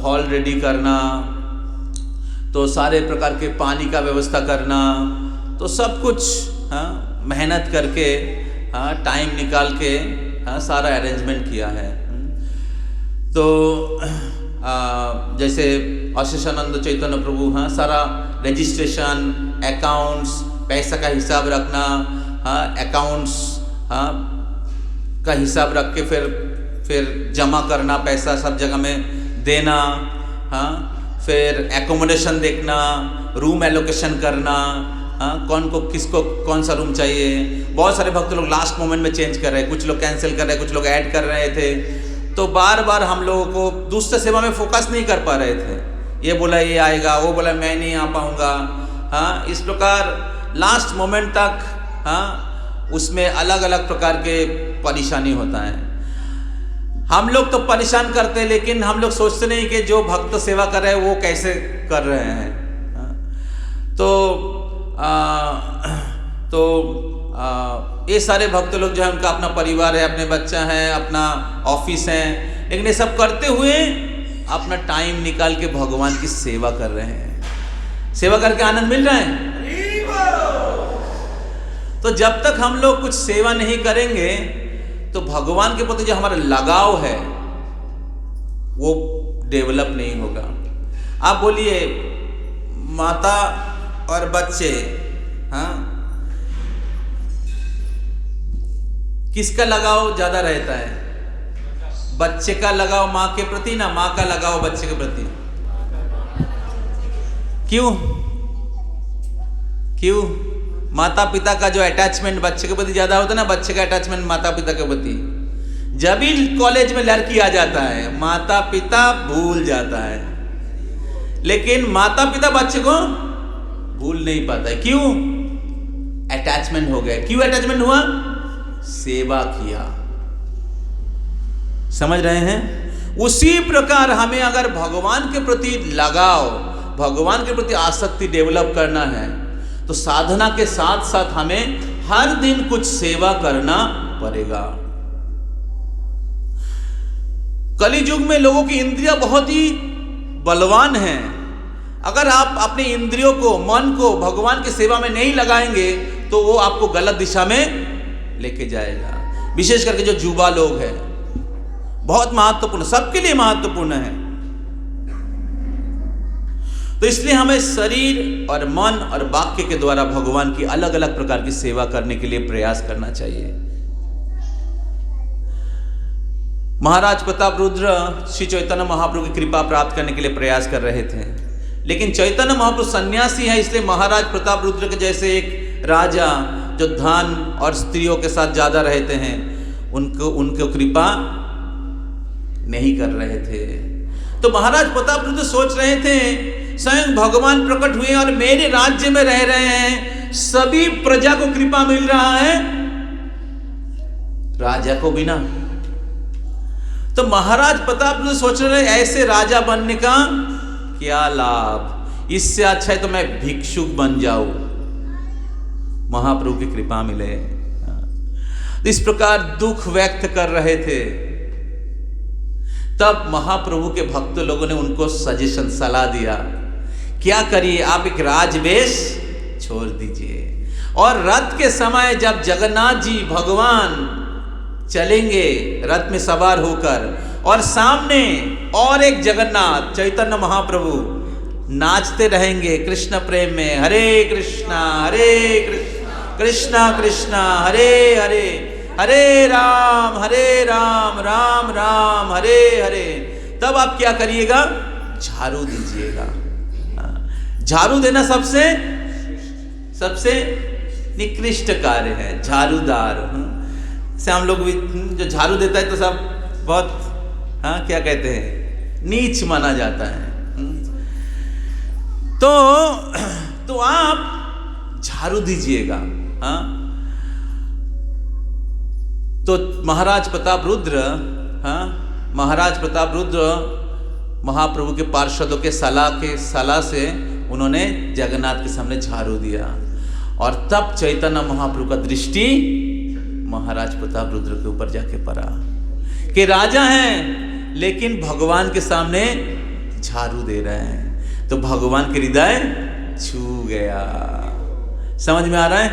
हॉल रेडी करना, तो सारे प्रकार के पानी का व्यवस्था करना, तो सब कुछ, हाँ, मेहनत करके, हाँ, टाइम निकाल के, हाँ, सारा अरेंजमेंट किया है। तो जैसे अशेषानंद चैतन्य प्रभु, हाँ, सारा रजिस्ट्रेशन, अकाउंट्स, पैसा का हिसाब रखना, हाँ, अकाउंट्स, हाँ, का हिसाब रख के फिर जमा करना, पैसा सब जगह में देना, हाँ, फिर एकोमोडेशन देखना, रूम एलोकेशन करना, हाँ, कौन को किसको कौन सा रूम चाहिए। बहुत सारे भक्त लोग लास्ट मोमेंट में चेंज कर रहे हैं, कुछ लोग कैंसिल कर रहे हैं, कुछ लोग ऐड कर रहे थे। तो बार बार हम लोगों को दूसरे सेवा में फोकस नहीं कर पा रहे थे। ये बोला ये आएगा, वो बोला मैं नहीं आ पाऊँगा, हाँ, इस प्रकार लास्ट मोमेंट तक, हाँ, उसमें अलग अलग प्रकार के परेशानी होता है। हम लोग तो परेशान करते हैं, लेकिन हम लोग सोचते नहीं कि जो भक्त सेवा कर रहे हैं वो कैसे कर रहे हैं। तो ये सारे भक्त लोग जो है उनका अपना परिवार है, अपने बच्चा है, अपना ऑफिस है, लेकिन ये सब करते हुए अपना टाइम निकाल के भगवान की सेवा कर रहे हैं। सेवा करके आनंद मिल रहा है। तो जब तक हम लोग कुछ सेवा नहीं करेंगे तो भगवान के प्रति जो हमारा लगाव है वो डेवलप नहीं होगा। आप बोलिए माता और बच्चे, हाँ, किसका लगाव ज्यादा रहता है? बच्चे का लगाव माँ के प्रति ना माँ का लगाव बच्चे के प्रति? क्यों? माता पिता का जो अटैचमेंट बच्चे के प्रति ज्यादा होता है ना, बच्चे का अटैचमेंट माता पिता के प्रति। जब भी कॉलेज में लड़की आ जाता है माता पिता भूल जाता है, लेकिन माता पिता बच्चे को भूल नहीं पाता है। क्यों? अटैचमेंट हो गया। क्यों अटैचमेंट हुआ? सेवा किया। समझ रहे हैं? उसी प्रकार हमें अगर भगवान के प्रति लगाव, भगवान के प्रति आसक्ति डेवलप करना है तो साधना के साथ साथ हमें हर दिन कुछ सेवा करना पड़ेगा। कलि युग में लोगों की इंद्रियां बहुत ही बलवान हैं। अगर आप अपने इंद्रियों को, मन को भगवान की सेवा में नहीं लगाएंगे तो वो आपको गलत दिशा में लेके जाएगा। विशेष करके जो युवा लोग हैं, बहुत महत्वपूर्ण, सबके लिए महत्वपूर्ण है। तो इसलिए हमें शरीर और मन और वाक्य के द्वारा भगवान की अलग अलग प्रकार की सेवा करने के लिए प्रयास करना चाहिए। महाराज प्रताप रुद्र श्री चैतन्य महाप्रभु की कृपा प्राप्त करने के लिए प्रयास कर रहे थे, लेकिन चैतन्य महाप्रभु सन्यासी है, इसलिए महाराज प्रताप रुद्र के जैसे एक राजा जो धन और स्त्रियों के साथ ज्यादा रहते हैं, उनको कृपा नहीं कर रहे थे। तो महाराज प्रताप रुद्र सोच रहे थे स्वयं भगवान प्रकट हुए और मेरे राज्य में रह रहे हैं, सभी प्रजा को कृपा मिल रहा है, राजा को बिना। तो महाराज प्रताप रुद्र सोच रहे ऐसे राजा बनने का क्या लाभ, इससे अच्छा है तो मैं भिक्षुक बन जाऊं, महाप्रभु की कृपा मिले। इस प्रकार दुख व्यक्त कर रहे थे। तब महाप्रभु के भक्त लोगों ने उनको सजेशन सलाह दिया, क्या करिए आप एक राजवेश छोड़ दीजिए और रथ के समय जब जगन्नाथ जी भगवान चलेंगे रथ में सवार होकर और सामने और एक जगन्नाथ चैतन्य महाप्रभु नाचते रहेंगे कृष्ण प्रेम में, हरे कृष्णा कृष्णा कृष्णा हरे हरे, हरे राम राम राम हरे हरे, तब आप क्या करिएगा, झाड़ू दीजिएगा। झाड़ू देना सबसे निकृष्ट कार्य है, झाड़ूदार से हम लोग भी जो झाड़ू देता है तो सब बहुत क्या कहते हैं, नीच माना जाता है। तो आप झाड़ू दीजिएगा। तो महाराज प्रताप रुद्र महाप्रभु के पार्षदों के सलाह से उन्होंने जगन्नाथ के सामने झाड़ू दिया और तब चैतन्य महाप्रभु का दृष्टि महाराज प्रताप रुद्र के ऊपर जाके पड़ा कि राजा हैं लेकिन भगवान के सामने झाड़ू दे रहे हैं, तो भगवान के हृदय छू गया। समझ में आ रहा है?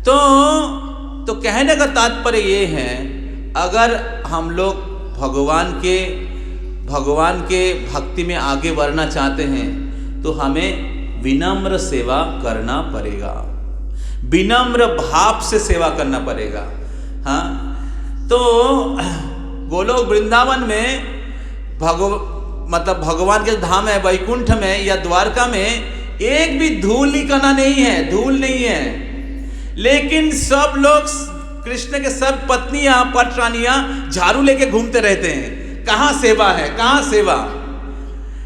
तो कहने का तात्पर्य ये है, अगर हम लोग भगवान के भक्ति में आगे बढ़ना चाहते हैं तो हमें विनम्र सेवा करना पड़ेगा, विनम्र भाव से सेवा करना पड़ेगा। तो गोलोक वृंदावन में भगवान के धाम है, वैकुंठ में या द्वारका में एक भी धूल कणा नहीं है, लेकिन सब लोग कृष्ण के सब पत्नियां पटरानियां झाड़ू लेके घूमते रहते हैं। कहाँ सेवा है, कहाँ सेवा,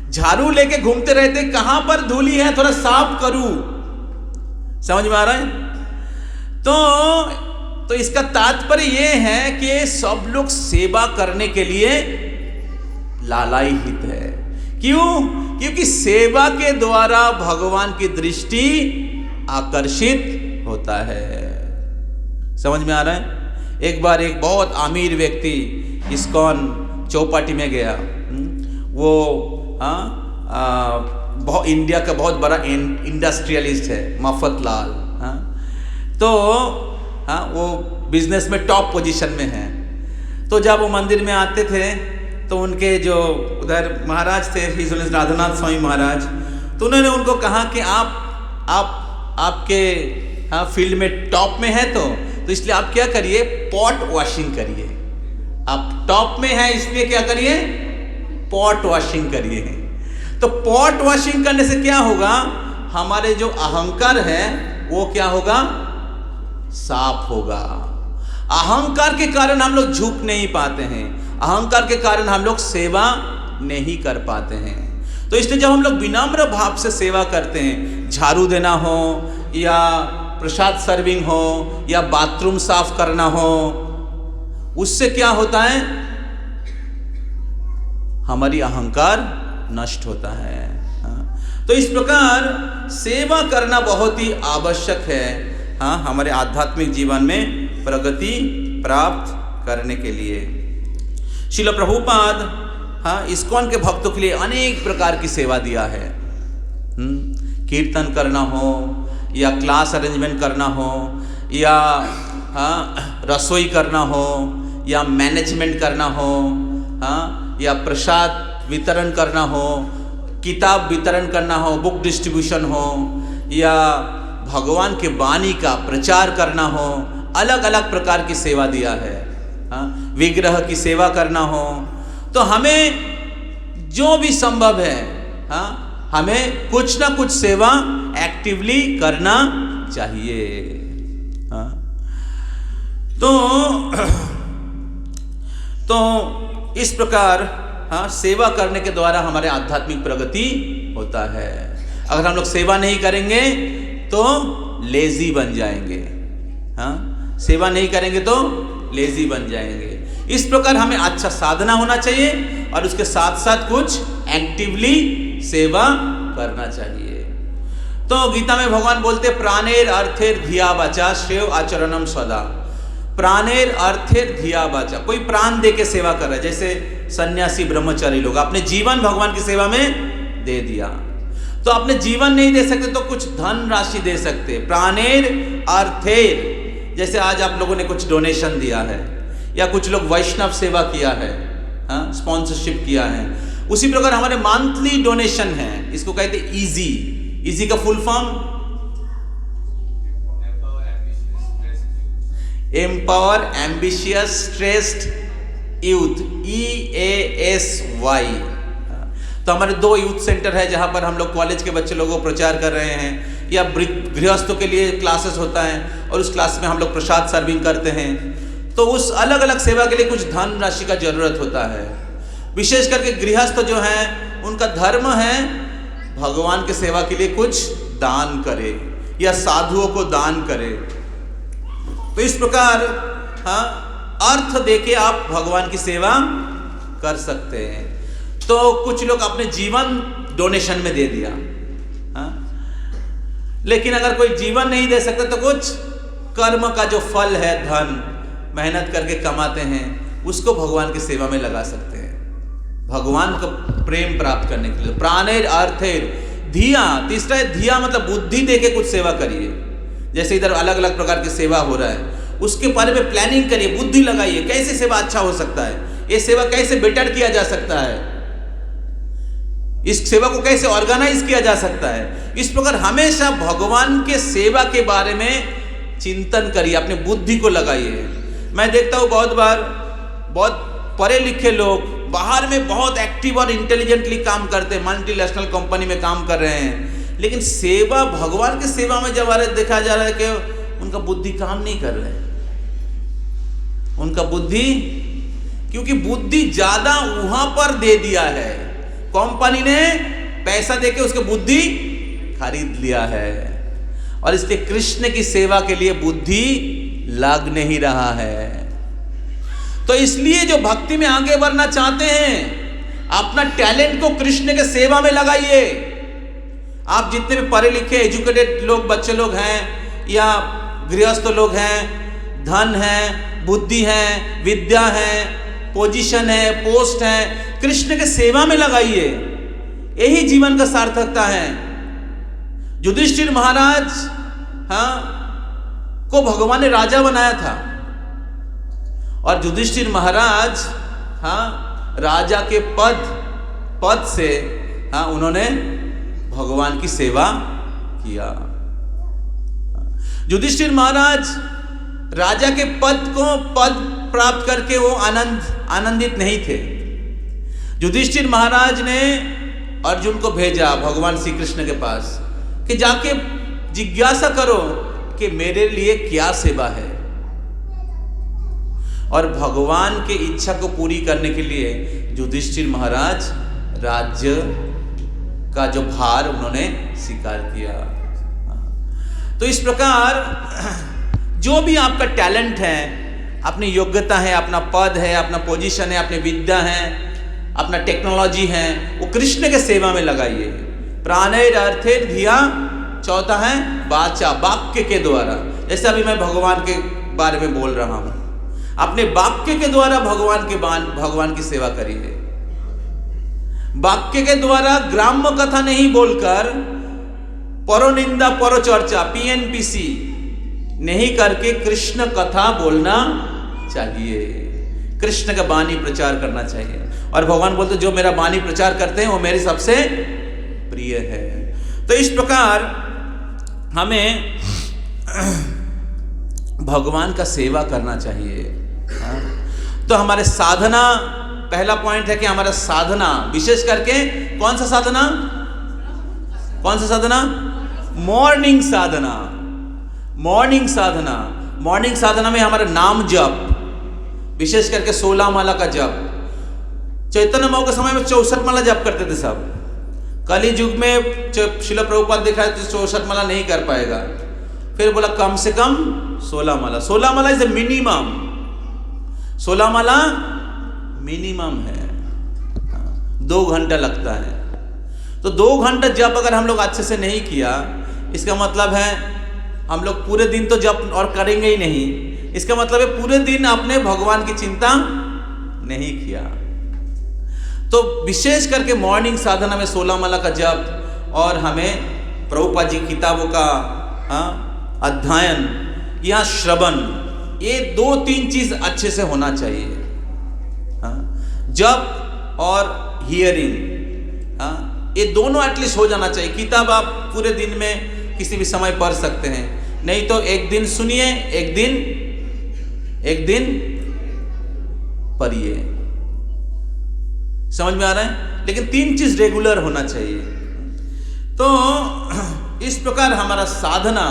झाड़ू लेके घूमते रहते, कहां पर धूली है थोड़ा साफ करूं। समझ में आ रहा है? तो इसका तात्पर्य यह है कि सब लोग सेवा करने के लिए लालायित है। क्यों? क्योंकि सेवा के द्वारा भगवान की दृष्टि आकर्षित होता है। समझ में आ रहा है? एक बार एक बहुत अमीर व्यक्ति इस्कॉन चौपाटी में गया, वो बहुत इंडिया का बहुत बड़ा इंडस्ट्रियलिस्ट है मफतलाल। तो वो बिजनेस में टॉप पोजीशन में है। तो जब वो मंदिर में आते थे तो उनके जो उधर महाराज थे राधानाथ स्वामी महाराज, तो उन्होंने उनको कहा कि आपके फील्ड में टॉप में है तो इसलिए आप क्या करिए, पॉट वॉशिंग करिए। आप टॉप में है इसलिए क्या करिए, पॉट वॉशिंग करिए। तो पॉट वॉशिंग करने से क्या होगा, हमारे जो अहंकार है वो क्या होगा, साफ होगा। अहंकार के कारण हम लोग झुक नहीं पाते हैं, अहंकार के कारण हम लोग सेवा नहीं कर पाते हैं। तो इसलिए जब हम लोग विनम्र भाव से सेवा करते हैं, झाड़ू देना हो या प्रसाद सर्विंग हो या बाथरूम साफ करना हो, उससे क्या होता है, हमारी अहंकार नष्ट होता है। तो इस प्रकार सेवा करना बहुत ही आवश्यक है हमारे आध्यात्मिक जीवन में प्रगति प्राप्त करने के लिए। श्रील प्रभुपाद इस्कॉन के भक्तों के लिए अनेक प्रकार की सेवा दिया है। कीर्तन करना हो या क्लास अरेंजमेंट करना हो या रसोई करना हो या मैनेजमेंट करना हो या प्रसाद वितरण करना हो, किताब वितरण करना हो, बुक डिस्ट्रीब्यूशन हो, या भगवान के वाणी का प्रचार करना हो, अलग अलग प्रकार की सेवा दिया है। हाँ, विग्रह की सेवा करना हो, तो हमें जो भी संभव है, हाँ, हमें कुछ ना कुछ सेवा एक्टिवली करना चाहिए। हाँ, तो इस प्रकार, हाँ, सेवा करने के द्वारा हमारे आध्यात्मिक प्रगति होता है। अगर हम लोग सेवा नहीं करेंगे तो लेजी बन जाएंगे। हाँ, सेवा नहीं करेंगे तो लेजी बन जाएंगे। इस प्रकार हमें अच्छा साधना होना चाहिए और उसके साथ साथ कुछ एक्टिवली सेवा करना चाहिए। तो गीता में भगवान बोलते प्राणेर अर्थेर धिया वाचा श्रेयो आचरणम सदा। प्राणेर अर्थेर धिया वाचा, कोई प्राण दे के सेवा कर रहा है, जैसे सन्यासी ब्रह्मचारी लोग अपने जीवन भगवान की सेवा में दे दिया। तो अपने जीवन नहीं दे सकते तो कुछ धन राशि दे सकते। प्राणेर अर्थेर, जैसे आज आप लोगों ने कुछ डोनेशन दिया है या कुछ लोग वैष्णव सेवा किया है, हाँ, स्पॉन्सरशिप किया है, उसी प्रकार हमारे मंथली डोनेशन है। इसको कहते हैं इजी। इजी का full form empower ambitious stressed youth, EASY। तो हमारे 2 यूथ सेंटर है जहाँ पर हम लोग कॉलेज के बच्चे लोगों को प्रचार कर रहे हैं, या गृहस्थों के लिए क्लासेस होता है और उस क्लास में हम लोग प्रसाद सर्विंग करते हैं। तो उस अलग अलग सेवा के लिए कुछ धन राशि का जरूरत होता है। विशेष करके गृहस्थ जो हैं उनका धर्म है भगवान के सेवा के लिए कुछ दान करे या साधुओं को दान करे। तो इस प्रकार, हाँ, अर्थ देके आप भगवान की सेवा कर सकते हैं। तो कुछ लोग अपने जीवन डोनेशन में दे दिया, हाँ? लेकिन अगर कोई जीवन नहीं दे सकता तो कुछ कर्म का जो फल है, धन मेहनत करके कमाते हैं, उसको भगवान की सेवा में लगा सकते हैं, भगवान का प्रेम प्राप्त करने के लिए। प्राणेर अर्थेर धिया, तीसरा है धिया, मतलब बुद्धि दे के कुछ सेवा करिए। जैसे इधर अलग अलग प्रकार की सेवा हो रहा है, उसके बारे में प्लानिंग करिए, बुद्धि लगाइए, कैसे सेवा अच्छा हो सकता है, ये सेवा कैसे बेटर किया जा सकता है, इस सेवा को कैसे ऑर्गेनाइज किया जा सकता है। इस प्रकार हमेशा भगवान के सेवा के बारे में चिंतन करिए, अपनी बुद्धि को लगाइए। मैं देखता हूँ बहुत बार बहुत पढ़े लिखे लोग बाहर में बहुत एक्टिव और इंटेलिजेंटली काम करते हैं, मल्टीनेशनल कंपनी में काम कर रहे हैं, लेकिन सेवा, भगवान की सेवा में जब आ रहे देखा जा रहा है कि उनका बुद्धि काम नहीं कर रहा है। उनका बुद्धि, क्योंकि बुद्धि ज्यादा वहां पर दे दिया है, कंपनी ने पैसा देके उसके बुद्धि खरीद लिया है, और इसलिए कृष्ण की सेवा के लिए बुद्धि लग नहीं रहा है। तो इसलिए जो भक्ति में आगे बढ़ना चाहते हैं, अपना टैलेंट को कृष्ण के सेवा में लगाइए। आप जितने भी पढ़े लिखे एजुकेटेड लोग, बच्चे लोग हैं या गृहस्थ लोग हैं, धन है, बुद्धि है, विद्या है, पोजीशन है, पोस्ट है, कृष्ण के सेवा में लगाइए। यही जीवन का सार्थकता है। युधिष्ठिर महाराज, हाँ, को भगवान ने राजा बनाया था, और युधिष्ठिर महाराज, हाँ, राजा के पद से, हाँ, उन्होंने भगवान की सेवा किया। युधिष्ठिर महाराज राजा के पद प्राप्त करके वो आनंदित नहीं थे। युधिष्ठिर महाराज ने अर्जुन को भेजा भगवान श्री कृष्ण के पास कि जाके जिज्ञासा करो कि मेरे लिए क्या सेवा है, और भगवान के इच्छा को पूरी करने के लिए युधिष्ठिर महाराज राज्य का जो भार उन्होंने स्वीकार किया। तो इस प्रकार जो भी आपका टैलेंट है, अपनी योग्यता है, अपना पद है, अपना पोजीशन है, अपनी विद्या है, अपना टेक्नोलॉजी है, वो कृष्ण के सेवा में लगाइए। प्राणेर अर्थेर धिया, चौथा है वाचा, वाक्य के द्वारा। जैसे अभी मैं भगवान के बारे में बोल रहा हूं, अपने वाक्य के द्वारा भगवान की सेवा करिए। वाक्य के द्वारा ग्राम्य कथा नहीं बोलकर, परोनिंदा परोचर्चा, PNPC नहीं करके कृष्ण कथा बोलना चाहिए, कृष्ण का वाणी प्रचार करना चाहिए। और भगवान बोलते जो मेरा वाणी प्रचार करते हैं वो मेरे सबसे प्रिय है। तो इस प्रकार हमें भगवान का सेवा करना चाहिए। तो हमारे साधना, पहला पॉइंट है कि हमारा साधना, विशेष करके कौन सा साधना? मॉर्निंग साधना। मॉर्निंग साधना में हमारा नाम जप, विशेष करके 16 माला का जप। चैतन्य महाप्रभु के समय में 64 माला जप करते थे सब। कली युग में श्रील प्रभुपाद दिखाए तो 64 माला नहीं कर पाएगा, फिर बोला कम से कम 16 माला। 16 माला इज ए मिनिमम, 16 माला मिनिमम है। 2 घंटा लगता है। तो 2 घंटा जप अगर हम लोग अच्छे से नहीं किया, इसका मतलब है हम लोग पूरे दिन तो जप और करेंगे ही नहीं। इसका मतलब है पूरे दिन आपने भगवान की चिंता नहीं किया। तो विशेष करके मॉर्निंग साधना में 16 माला का जप, और हमें प्रभुपाद जी की किताबों का अध्ययन या श्रवण, ये 2-3 चीज अच्छे से होना चाहिए। जप और हियरिंग, ये दोनों एटलीस्ट हो जाना चाहिए। किताब आप पूरे दिन में किसी भी समय पढ़ सकते हैं, नहीं तो एक दिन सुनिए, एक दिन पढ़िए। समझ में आ रहा है? लेकिन 3 चीज रेगुलर होना चाहिए। तो इस प्रकार हमारा साधना,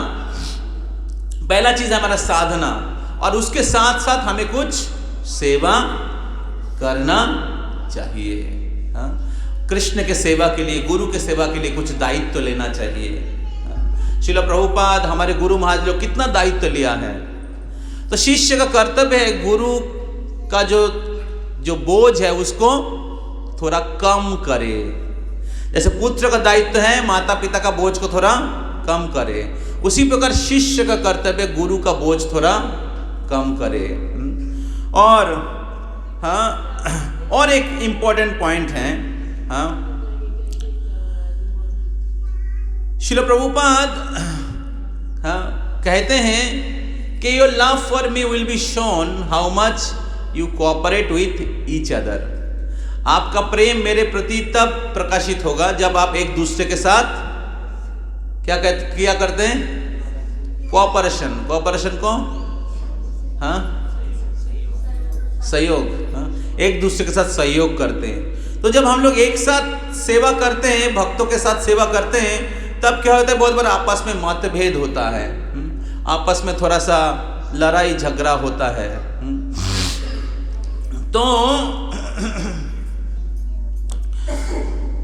पहला चीज हमारा साधना, और उसके साथ साथ हमें कुछ सेवा करना चाहिए। कृष्ण के सेवा के लिए, गुरु के सेवा के लिए कुछ दायित्व तो लेना चाहिए। श्रील प्रभुपाद हमारे गुरु महाराज लोग कितना दायित्व लिया है। तो शिष्य का कर्तव्य है गुरु का जो बोझ है उसको थोड़ा कम करे। जैसे पुत्र का दायित्व है माता पिता का बोझ को थोड़ा कम करे, उसी प्रकार शिष्य का कर्तव्य गुरु का बोझ थोड़ा कम करे। और एक इंपॉर्टेंट पॉइंट है, श्रील प्रभुपाद कहते हैं कि your love for me will be shown how much you cooperate with each other. आपका प्रेम मेरे प्रति तब प्रकाशित होगा जब आप एक दूसरे के साथ किया करते हैं? कोऑपरेशन को सहयोग, एक दूसरे के साथ सहयोग करते हैं। तो जब हम लोग एक साथ सेवा करते हैं, भक्तों के साथ सेवा करते हैं, तब क्या होता है, बहुत बार आपस में मतभेद होता है, आपस में थोड़ा सा लड़ाई झगड़ा होता है।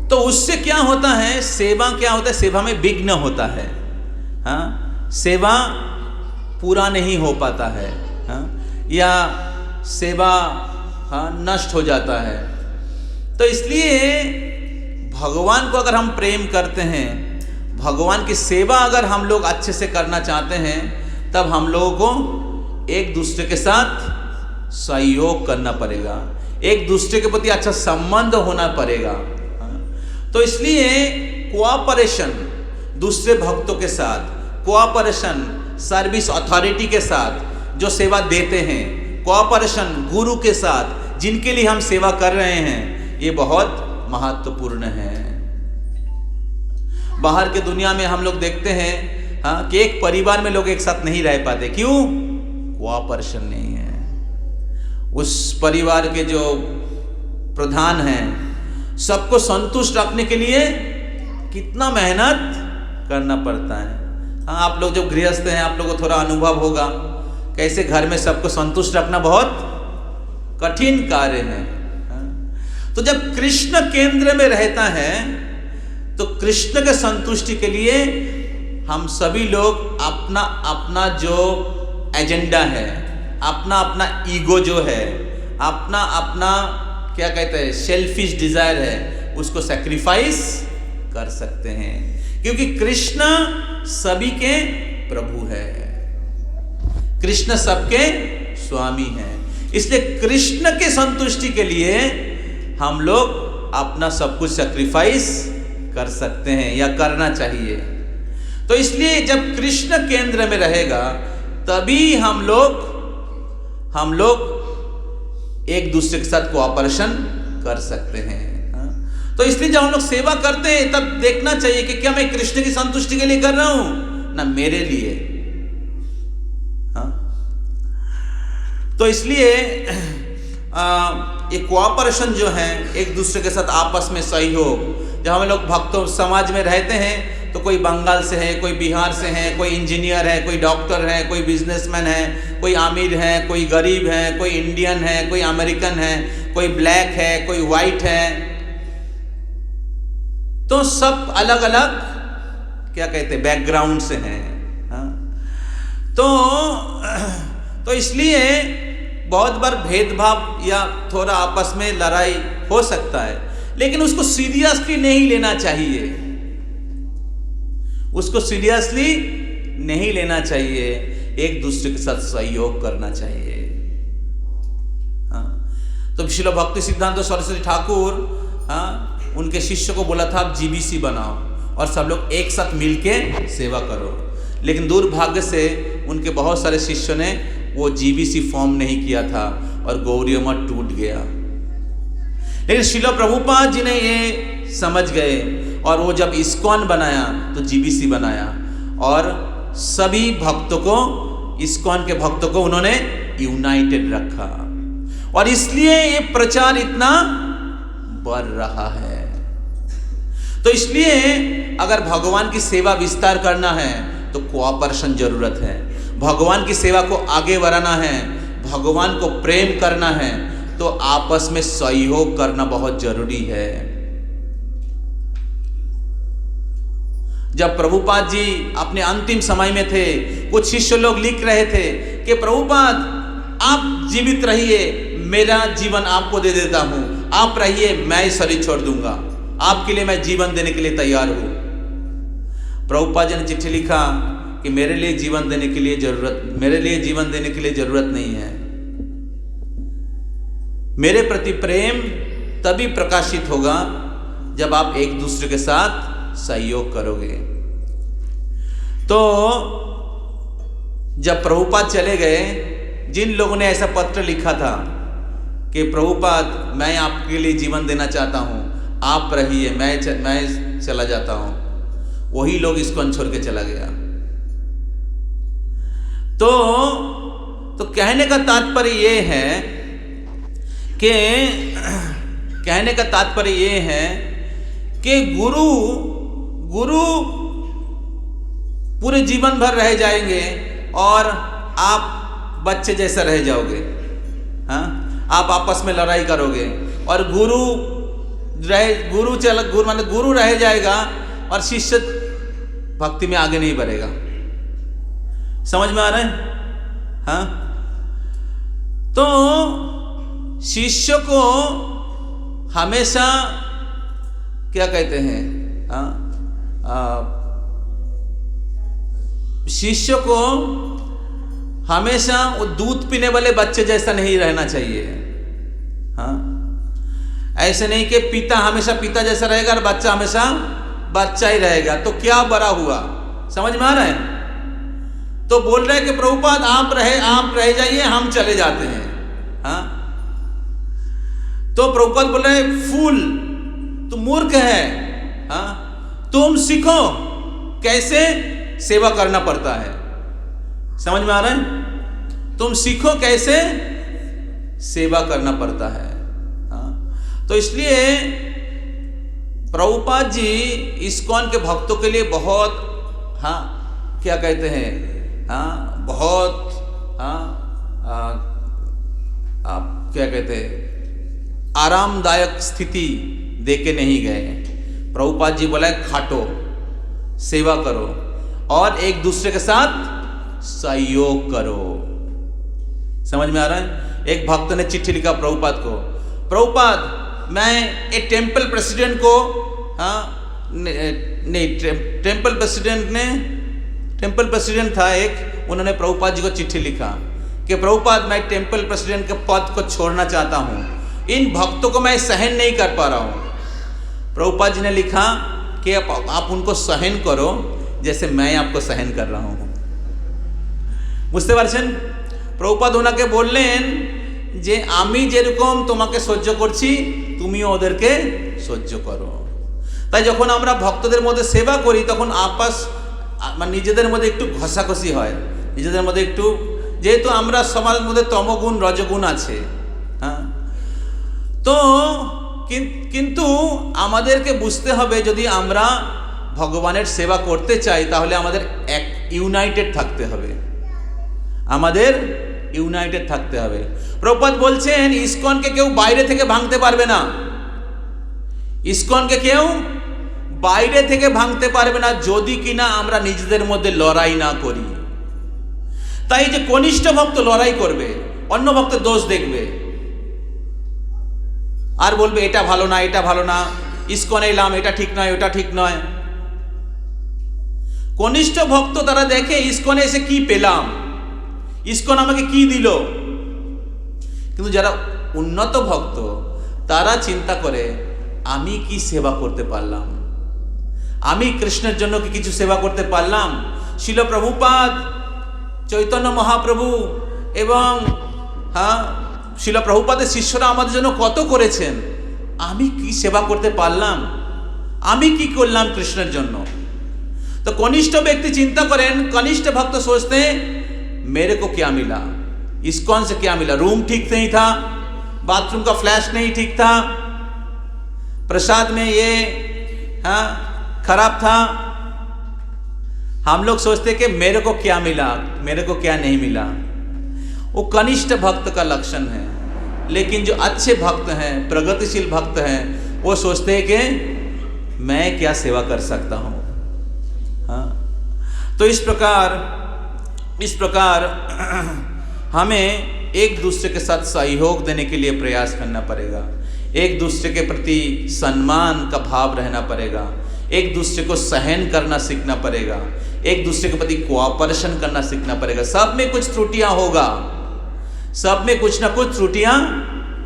तो उससे क्या होता है, सेवा क्या होता है, सेवा में विघ्न होता है। सेवा पूरा नहीं हो पाता है, या सेवा नष्ट हो जाता है। तो इसलिए भगवान को अगर हम प्रेम करते हैं, भगवान की सेवा अगर हम लोग अच्छे से करना चाहते हैं, तब हम लोगों को एक दूसरे के साथ सहयोग करना पड़ेगा, एक दूसरे के प्रति अच्छा संबंध होना पड़ेगा। तो इसलिए कोऑपरेशन दूसरे भक्तों के साथ, कोऑपरेशन सर्विस अथॉरिटी के साथ जो सेवा देते हैं, कोऑपरेशन गुरु के साथ जिनके लिए हम सेवा कर रहे हैं, ये बहुत महत्वपूर्ण है। बाहर के दुनिया में हम लोग देखते हैं कि एक परिवार में लोग एक साथ नहीं रह पाते। क्यों? कोऑपरेशन नहीं है। उस परिवार के जो प्रधान हैं, सबको संतुष्ट रखने के लिए कितना मेहनत करना पड़ता है। आप लोग जब गृहस्थ हैं, आप लोगों को थोड़ा अनुभव होगा कैसे घर में सबको संतुष्ट रखना बहुत कठिन कार्य है। तो जब कृष्ण केंद्र में रहता है, तो कृष्ण के संतुष्टि के लिए हम सभी लोग अपना अपना जो एजेंडा है, अपना अपना ईगो जो है, अपना अपना क्या कहते हैं सेल्फिश डिजायर है, उसको सैक्रिफाइस कर सकते हैं, क्योंकि कृष्ण सभी के प्रभु है, कृष्ण सबके स्वामी हैं। इसलिए कृष्ण के संतुष्टि के लिए हम लोग अपना सब कुछ सैक्रिफाइस कर सकते हैं या करना चाहिए। तो इसलिए जब कृष्ण केंद्र में रहेगा, तभी हम लोग एक दूसरे के साथ कोऑपरेशन कर सकते हैं। तो इसलिए जब हम लोग सेवा करते हैं तब देखना चाहिए कि क्या मैं कृष्ण की संतुष्टि के लिए कर रहा हूं ना मेरे लिए। हाँ, तो इसलिए ये कोऑपरेशन जो है, एक दूसरे के साथ आपस में सहयोग, जब हम लोग भक्तों समाज में रहते हैं तो कोई बंगाल से है, कोई बिहार से है, कोई इंजीनियर है, कोई डॉक्टर है, कोई बिजनेसमैन है, कोई अमीर है, कोई गरीब है, कोई इंडियन है, कोई अमेरिकन है, कोई ब्लैक है, कोई वाइट है, तो सब अलग अलग क्या कहते हैं बैकग्राउंड से हैं। हाँ? तो इसलिए बहुत बार भेदभाव या थोड़ा आपस में लड़ाई हो सकता है, लेकिन उसको सीरियसली नहीं लेना चाहिए, उसको सीरियसली नहीं लेना चाहिए, एक दूसरे के साथ सहयोग करना चाहिए। हाँ? तो श्रील भक्ति सिद्धांत सरस्वती ठाकुर उनके शिष्य को बोला था आप जीबीसी बनाओ और सब लोग एक साथ मिलके सेवा करो, लेकिन दुर्भाग्य से उनके बहुत सारे शिष्यों ने वो जीबीसी फॉर्म नहीं किया था और गौड़ीय मठ टूट गया। लेकिन श्रील प्रभुपाद जी ने ये समझ गए और वो जब इस्कॉन बनाया तो जीबीसी बनाया और सभी भक्तों को, इस्कॉन के भक्तों को उन्होंने यूनाइटेड रखा और इसलिए ये प्रचार इतना बढ़ रहा है। तो इसलिए अगर भगवान की सेवा विस्तार करना है तो कोऑपरेशन जरूरत है, भगवान की सेवा को आगे बढ़ाना है, भगवान को प्रेम करना है तो आपस में सहयोग करना बहुत जरूरी है। जब प्रभुपाद जी अपने अंतिम समय में थे, कुछ शिष्य लोग लिख रहे थे कि प्रभुपाद आप जीवित रहिए, मेरा जीवन आपको दे देता हूं, आप रहिए, मैं शरीर छोड़ दूंगा, आपके लिए मैं जीवन देने के लिए तैयार हूं। प्रभुपाद जी ने चिट्ठी लिखा कि मेरे लिए जीवन देने के लिए जरूरत नहीं है, मेरे प्रति प्रेम तभी प्रकाशित होगा जब आप एक दूसरे के साथ सहयोग करोगे। तो जब प्रभुपाद चले गए, जिन लोगों ने ऐसा पत्र लिखा था कि प्रभुपाद मैं आपके लिए जीवन देना चाहता हूं, आप रहिए, मैं चला जाता हूं, वही लोग इसको छोड़ के चला गया। तो कहने का तात्पर्य ये है कि गुरु पूरे जीवन भर रह जाएंगे और आप बच्चे जैसा रह जाओगे। हाँ, आप आपस में लड़ाई करोगे और गुरु रह जाएगा और शिष्य भक्ति में आगे नहीं बढ़ेगा। समझ में आ रहा है? हाँ, तो शिष्य को हमेशा क्या कहते हैं, शिष्य को हमेशा वो दूध पीने वाले बच्चे जैसा नहीं रहना चाहिए। हाँ, ऐसे नहीं कि पिता हमेशा पिता जैसा रहेगा और बच्चा हमेशा बच्चा ही रहेगा, तो क्या बड़ा हुआ। समझ में आ रहा है? तो बोल रहे हैं कि प्रभुपाद आप रह जाइए, हम चले जाते हैं। हाँ, तो प्रभुपाद बोल रहे हैं फूल, तू मूर्ख है। हाँ, तुम सीखो कैसे सेवा करना पड़ता है। समझ में आ रहा है? तुम सीखो कैसे सेवा करना पड़ता है। हाँ, तो इसलिए प्रभुपाद जी इस्कॉन के भक्तों के लिए बहुत क्या कहते हैं, बहुत क्या कहते हैं, आरामदायक स्थिति देके नहीं गए। प्रभुपाद जी बोला खाटो, सेवा करो और एक दूसरे के साथ सहयोग करो। समझ में आ रहा है? एक भक्त ने चिट्ठी लिखा प्रभुपाद को, प्रभुपाद मैं एक टेम्पल प्रेसिडेंट को टेम्पल प्रेसिडेंट था एक, उन्होंने प्रभुपाद जी को चिट्ठी लिखा कि प्रभुपाद मैं टेम्पल प्रेसिडेंट के पद को छोड़ना चाहता हूँ, इन भक्तों को मैं सहन नहीं कर पा रहा हूँ। प्रभुपाद जी ने लिखा कि आप उनको सहन करो जैसे मैं आपको सहन कर रहा हूँ। বুঝতে পারছেন? প্রভুপাদ ওনাকে বললেন যে আমি যেরকম তোমাকে সহ্য করছি তুমিও ওদেরকে সহ্য করো। তাই যখন আমরা ভক্তদের মধ্যে সেবা করি তখন আপস মানে নিজেদের মধ্যে একটু ঘষাঘষি হয়, নিজেদের মধ্যে একটু, যেহেতু আমরা সমাজের মধ্যে তমগুণ রজগুণ আছে, হ্যাঁ, তো কিন্তু আমাদেরকে বুঝতে হবে যদি আমরা ভগবানের সেবা করতে চাই তাহলে আমাদের এক ইউনাইটেড থাকতে হবে, আমাদের ইউনাইটেড থাকতে হবে। প্রভুপাদ বলছেন ইসকনকে কেউ বাইরে থেকে ভাঙতে পারবে না, ইসকনকে কেউ বাইরে থেকে ভাঙতে পারবে না যদি কিনা আমরা নিজেদের মধ্যে লড়াই না করি। তাই যে কনিষ্ঠ ভক্ত লড়াই করবে, অন্য ভক্তের দোষ দেখবে আর বলবে এটা ভালো না, এটা ভালো না, ইসকনে এলাম, এটা ঠিক নয়, ওটা ঠিক নয়। কনিষ্ঠ ভক্ত তারা দেখে ইসকনে এসে কি পেলাম, ইসকন আমাকে কি দিল। কিন্তু যারা উন্নত ভক্ত তারা চিন্তা করে আমি কি সেবা করতে পারলাম, আমি কৃষ্ণের জন্য কি কিছু সেবা করতে পারলাম। শিল প্রভুপাদ, চৈতন্য মহাপ্রভু এবং শিল প্রভুপাদের শিষ্যরা আমাদের জন্য কত করেছেন, আমি কি সেবা করতে পারলাম, আমি কি করলাম কৃষ্ণের জন্য। तो कनिष्ठ व्यक्ति चिंता करें, कनिष्ठ भक्त सोचते हैं मेरे को क्या मिला, इस्कॉन से क्या मिला, रूम ठीक नहीं था, बाथरूम का फ्लैश नहीं ठीक था, प्रसाद में ये खराब था। हम लोग सोचते कि मेरे को क्या मिला, मेरे को क्या नहीं मिला। वो कनिष्ठ भक्त का लक्षण है। लेकिन जो अच्छे भक्त हैं, प्रगतिशील भक्त हैं, वो सोचते हैं कि मैं क्या सेवा कर सकता हूँ। हाँ, तो इस प्रकार हमें एक दूसरे के साथ सहयोग देने के लिए प्रयास करना पड़ेगा, एक दूसरे के प्रति सम्मान का भाव रहना पड़ेगा, एक दूसरे को सहन करना सीखना पड़ेगा, एक दूसरे के प्रति कोऑपरेशन करना सीखना पड़ेगा। सब में कुछ त्रुटियां होगा, सब में कुछ ना कुछ त्रुटियां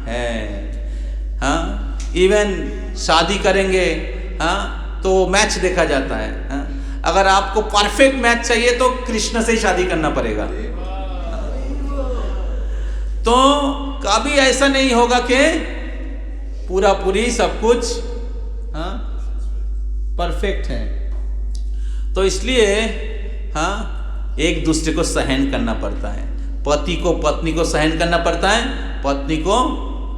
हैं। हाँ, इवन शादी करेंगे तो मैच देखा जाता है। अगर आपको परफेक्ट मैच चाहिए तो कृष्ण से ही शादी करना पड़ेगा। तो कभी ऐसा नहीं होगा कि पूरा पूरी सब कुछ परफेक्ट है। तो इसलिए एक दूसरे को सहन करना पड़ता है। पति को पत्नी को सहन करना पड़ता है, पत्नी को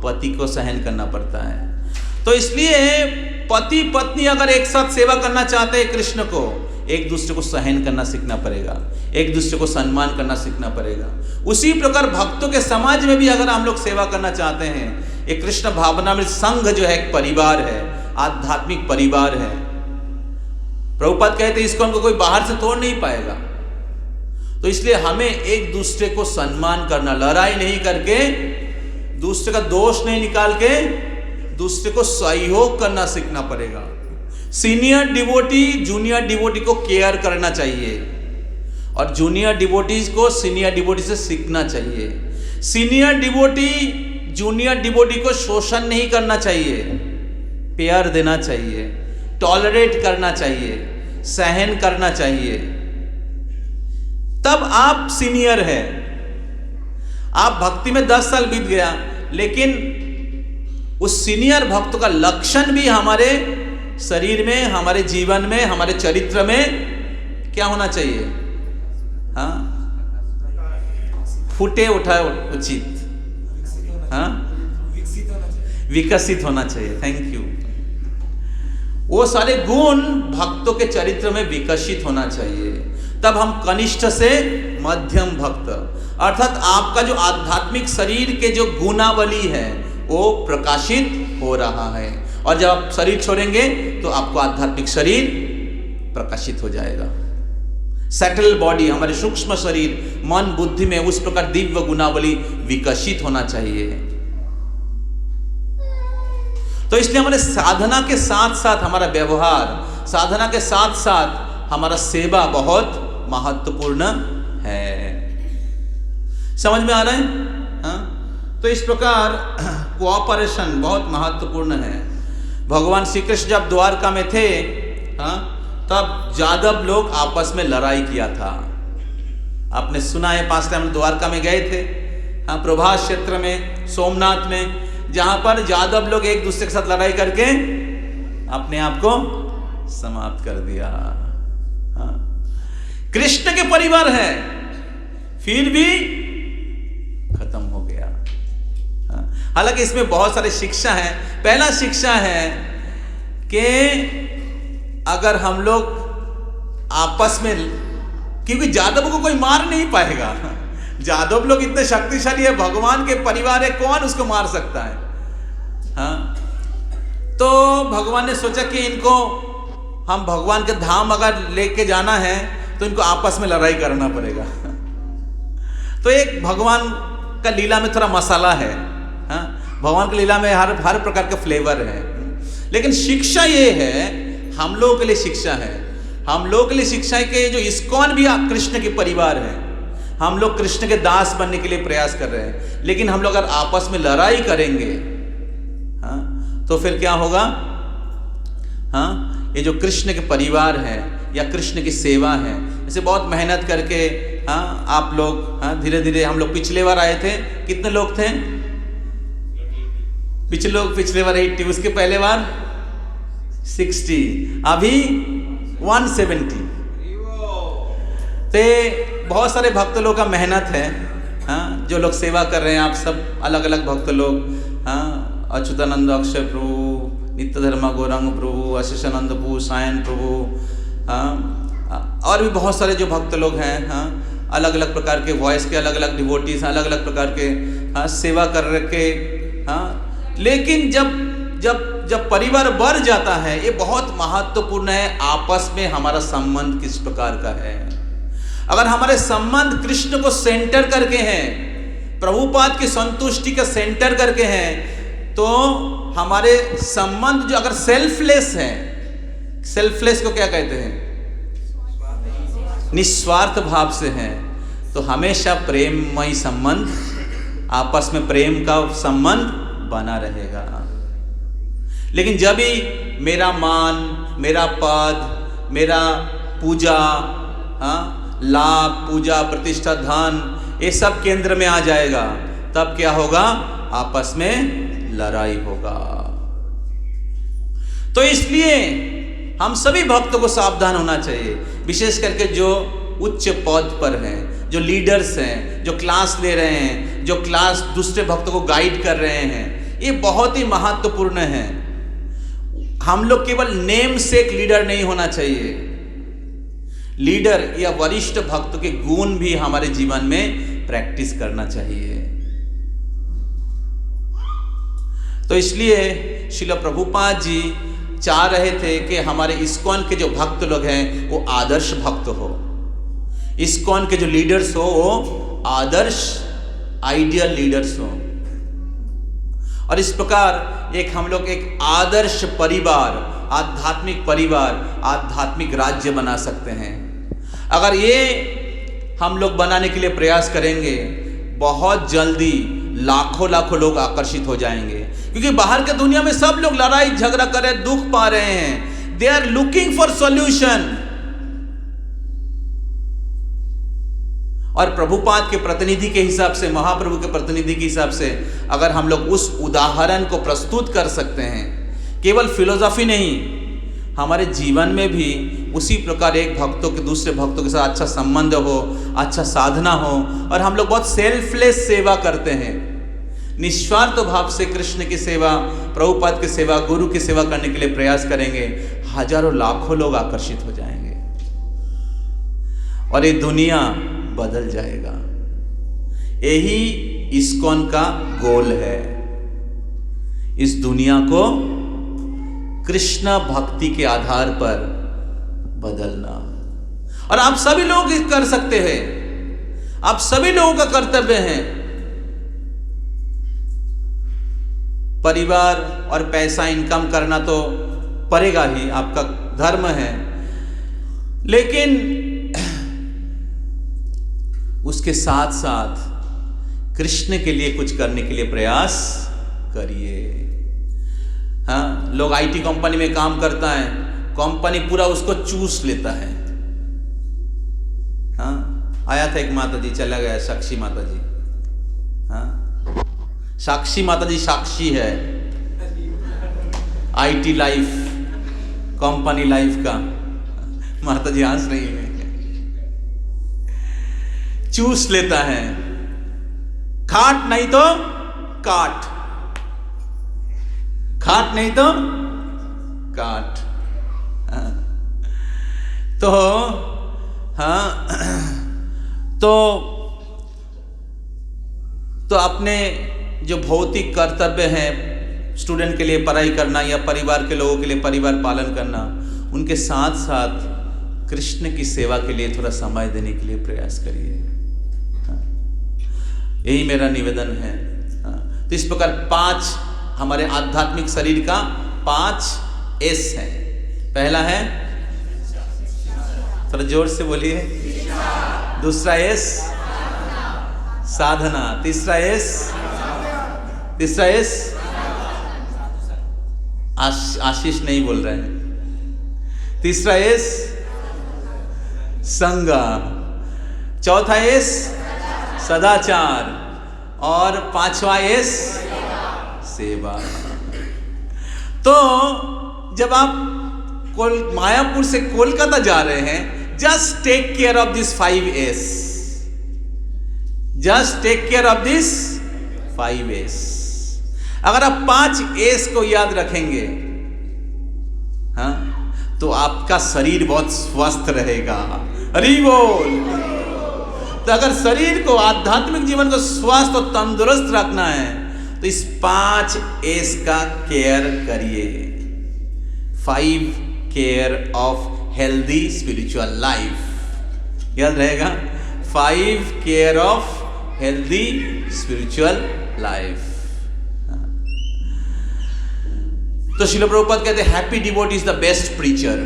पति को सहन करना पड़ता है। तो इसलिए पति पत्नी अगर एक साथ सेवा करना चाहते हैं कृष्ण को, एक दूसरे को सहन करना सीखना पड़ेगा, एक दूसरे को सम्मान करना सीखना पड़ेगा। उसी प्रकार भक्तों के समाज में भी अगर हम लोग सेवा करना चाहते हैं, एक कृष्ण भावना में संघ जो है एक परिवार है, आध्यात्मिक परिवार है। प्रभुपाद कहते हैं इसको हमको कोई बाहर से तोड़ नहीं पाएगा। तो इसलिए हमें एक दूसरे को सम्मान करना, लड़ाई नहीं करके, दूसरे का दोष नहीं निकाल के दूसरे को सहयोग करना सीखना पड़ेगा। सीनियर डिवोटी जूनियर डिवोटी को केयर करना चाहिए और जूनियर डिवोटीज को सीनियर डिवोटी से सीखना चाहिए। सीनियर डिवोटी जूनियर डिवोटी को शोषण नहीं करना चाहिए, प्यार देना चाहिए, टॉलरेट करना चाहिए, सहन करना चाहिए, तब आप सीनियर है। आप भक्ति में 10 साल बीत गया, लेकिन उस सीनियर भक्त का लक्षण भी हमारे शरीर में, हमारे जीवन में, हमारे चरित्र में क्या होना चाहिए? हाँ, फूटे उठा उचित, हाँ, विकसित होना चाहिए। Thank you. वो सारे गुण भक्तों के चरित्र में विकसित होना चाहिए, तब हम कनिष्ठ से मध्यम भक्त, अर्थात आपका जो आध्यात्मिक शरीर के जो गुणावली है वो प्रकाशित हो रहा है। और जब आप शरीर छोड़ेंगे तो आपको आध्यात्मिक शरीर प्रकाशित हो जाएगा। सेटल बॉडी, हमारे सूक्ष्म शरीर, मन बुद्धि में उस प्रकार दिव्य गुणावली विकसित होना चाहिए। तो इसलिए हमारे साधना के साथ साथ हमारा व्यवहार, साधना के साथ साथ हमारा सेवा बहुत महत्वपूर्ण है। समझ में आ रहा है? हाँ? तो इस प्रकार कोऑपरेशन बहुत महत्वपूर्ण है। भगवान श्री कृष्ण जब द्वारका में थे, तब यादव लोग आपस में लड़ाई किया था। आपने सुना है, 5 टाइम द्वारका में गए थे, प्रभास क्षेत्र में, सोमनाथ में, जहां पर यादव लोग एक दूसरे के साथ लड़ाई करके अपने आप को समाप्त कर दिया। हाँ। कृष्ण के परिवार है फिर भी खत्म हो गया। हाँ। हालांकि इसमें बहुत सारे शिक्षा है। पहला शिक्षा है कि अगर हम लोग आपस में, क्योंकि जादव को कोई मार नहीं पाएगा, जादव लोग इतने शक्तिशाली है, भगवान के परिवार है, कौन उसको मार सकता है। हाँ। तो भगवान ने सोचा कि इनको हम भगवान के धाम अगर लेके जाना है तो इनको आपस में लड़ाई करना पड़ेगा। तो एक भगवान का लीला में थोड़ा मसाला है। हाँ। भगवान की लीला में हर प्रकार का फ्लेवर है। लेकिन शिक्षा ये है, हम लोगों के लिए शिक्षा है, हम लोगों के लिए शिक्षा है कि जो इस्कॉन भी कृष्ण के परिवार है, हम लोग कृष्ण के दास बनने के लिए प्रयास कर रहे हैं। लेकिन हम लोग अगर आपस में लड़ाई करेंगे, हाँ, तो फिर क्या होगा। हाँ, ये जो कृष्ण के परिवार है या कृष्ण की सेवा है, इसे बहुत मेहनत करके, हाँ, आप लोग, हाँ, धीरे धीरे, हम लोग पिछले बार आए थे, कितने लोग थे पिछले बार 80, उसके पहले बार 60, अभी 170। तो बहुत सारे भक्त लोग का मेहनत है। हाँ, जो लोग सेवा कर रहे हैं, आप सब अलग अलग भक्त लोग, हाँ, अच्युतानंद अक्षय प्रभु, नित्य धर्मा गौरांग प्रभु, आशीषानंद प्रभु, सायन प्रभु, हाँ, और भी बहुत सारे जो भक्त लोग हैं, हाँ, अलग अलग प्रकार के वॉइस के अलग अलग डिवोटीज, अलग अलग प्रकार के, हाँ, सेवा कर रखे। हाँ। लेकिन जब परिवार बढ़ जाता है, ये बहुत महत्वपूर्ण है, आपस में हमारा संबंध किस प्रकार का है। अगर हमारे संबंध कृष्ण को सेंटर करके हैं, प्रभुपाद की संतुष्टि का सेंटर करके हैं, तो हमारे संबंध जो अगर सेल्फलेस है, सेल्फलेस को क्या कहते हैं, निस्वार्थ भाव से है, तो हमेशा प्रेममय संबंध, आपस में प्रेम का संबंध बना रहेगा। लेकिन जब भी मेरा मान, मेरा पद, मेरा पूजा, हाँ, लाभ, पूजा, प्रतिष्ठा, धन, ये सब केंद्र में आ जाएगा, तब क्या होगा, आपस में लड़ाई होगा। तो इसलिए हम सभी भक्तों को सावधान होना चाहिए, विशेष करके जो उच्च पद पर हैं, जो लीडर्स हैं, जो क्लास ले रहे हैं, जो क्लास दूसरे भक्तों को गाइड कर रहे हैं, ये बहुत ही महत्वपूर्ण है। हम लोग केवल नेम से एक लीडर नहीं होना चाहिए, लीडर या वरिष्ठ भक्त के गुण भी हमारे जीवन में प्रैक्टिस करना चाहिए। तो इसलिए श्रील प्रभुपाद जी चाह रहे थे कि हमारे इस्कॉन के जो भक्त लोग हैं वो आदर्श भक्त हो, इस्कॉन के जो लीडर्स हो वो आदर्श आइडियल लीडर्स हो, और इस प्रकार एक हम लोग एक आदर्श परिवार, आध्यात्मिक परिवार, आध्यात्मिक राज्य बना सकते हैं। अगर ये हम लोग बनाने के लिए प्रयास करेंगे, बहुत जल्दी लाखों लाखों लोग आकर्षित हो जाएंगे, क्योंकि बाहर के दुनिया में सब लोग लड़ाई झगड़ा कर रहे हैं, दुख पा रहे हैं, they are looking for solution. और प्रभुपाद के प्रतिनिधि के हिसाब से, महाप्रभु के प्रतिनिधि के हिसाब से अगर हम लोग उस उदाहरण को प्रस्तुत कर सकते हैं, केवल फिलोसॉफी नहीं, हमारे जीवन में भी उसी प्रकार एक भक्तों के दूसरे भक्तों के साथ अच्छा संबंध हो, अच्छा साधना हो, और हम लोग बहुत सेल्फलेस सेवा करते हैं, निस्वार्थ भाव से कृष्ण की सेवा, प्रभुपाद की सेवा, गुरु की सेवा करने के लिए प्रयास करेंगे, हजारों लाखों लोग आकर्षित हो जाएंगे और ये दुनिया बदल जाएगा। यही इस्कॉन का गोल है, इस दुनिया को कृष्ण भक्ति के आधार पर बदलना। और आप सभी लोग कर सकते हैं, आप सभी लोगों का कर्तव्य है। परिवार और पैसा इनकम करना तो पड़ेगा ही, आपका धर्म है, लेकिन उसके साथ साथ कृष्ण के लिए कुछ करने के लिए प्रयास करिए। हाँ, लोग आईटी कंपनी में काम करता है, कंपनी पूरा उसको चूस लेता है। हाँ, आया था एक माता जी, चला गया, साक्षी माता जी। हाँ, साक्षी माता जी साक्षी है, आईटी लाइफ कंपनी लाइफ का। माता जी हंस रही है। चूस लेता है, खाट नहीं तो काट, खाट नहीं तो काट। तो हाँ, तो अपने जो भौतिक कर्तव्य हैं, स्टूडेंट के लिए पढ़ाई करना या परिवार के लोगों के लिए परिवार पालन करना, उनके साथ साथ कृष्ण की सेवा के लिए थोड़ा समय देने के लिए प्रयास करिए। यही मेरा निवेदन है। तो इस प्रकार 5 हमारे आध्यात्मिक शरीर का 5 एस है। पहला है, थोड़ा जोर से बोलिए, दूसरा एस साधना, तीसरा एस आशीष नहीं बोल रहे हैं। तीसरा एस संगा, चौथा एस सदाचार, और 5वां एस सेवा। तो जब आप मायापुर से कोलकाता जा रहे हैं, just take care of this 5 S, just take care of this 5 S. अगर आप 5 एस को याद रखेंगे, हाँ, तो आपका शरीर बहुत स्वस्थ रहेगा। हरि बोल। तो अगर शरीर को, आध्यात्मिक जीवन को स्वस्थ और तंदुरुस्त रखना है, तो इस 5 एस का केयर करिए। 5 care of healthy spiritual life, याद रहेगा। 5 care of healthy spiritual life. तो श्रील प्रभुपाद कहते हैं, happy devotee is the best preacher.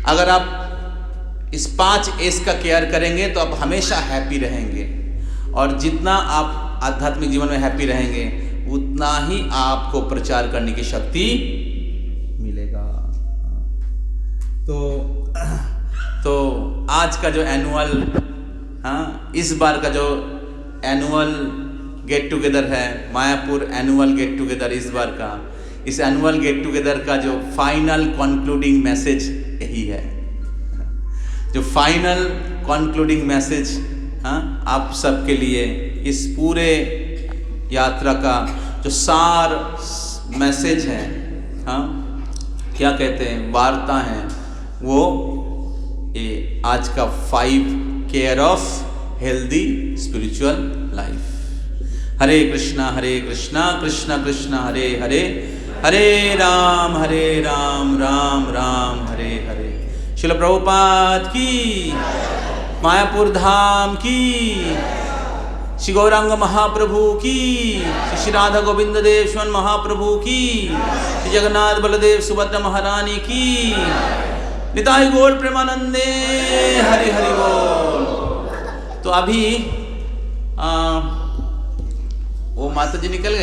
अगर आप इस 5 एस का केयर करेंगे तो आप हमेशा हैप्पी रहेंगे, और जितना आप आध्यात्मिक जीवन में हैप्पी रहेंगे, उतना ही आपको प्रचार करने की शक्ति मिलेगा। तो आज का जो एनुअल, हाँ, इस बार का जो एनुअल गेट टुगेदर है, मायापुर एनुअल गेट टुगेदर, इस बार का, इस एनुअल गेट टुगेदर का जो फाइनल कंक्लूडिंग मैसेज यही है। जो फाइनल कंक्लूडिंग मैसेज, हाँ, आप सबके लिए इस पूरे यात्रा का जो सार मैसेज है, हाँ, क्या कहते हैं, वार्ता है, वो ये आज का 5 care of healthy spiritual life. Hare Krishna Krishna Krishna Hare Hare, Hare Ram Ram Ram Hare Hare. Srila Prabhupada की, मायापुर धाम की, श्री गौरांग महाप्रभु की, श्री राधा गोविंद देव स्वयं महाप्रभु की, श्री जगन्नाथ बलदेव सुभद्रा महारानी की, निताई गौर प्रेमानंदे, हरि हरि बोल। तो अभी वो माता जी निकल गए।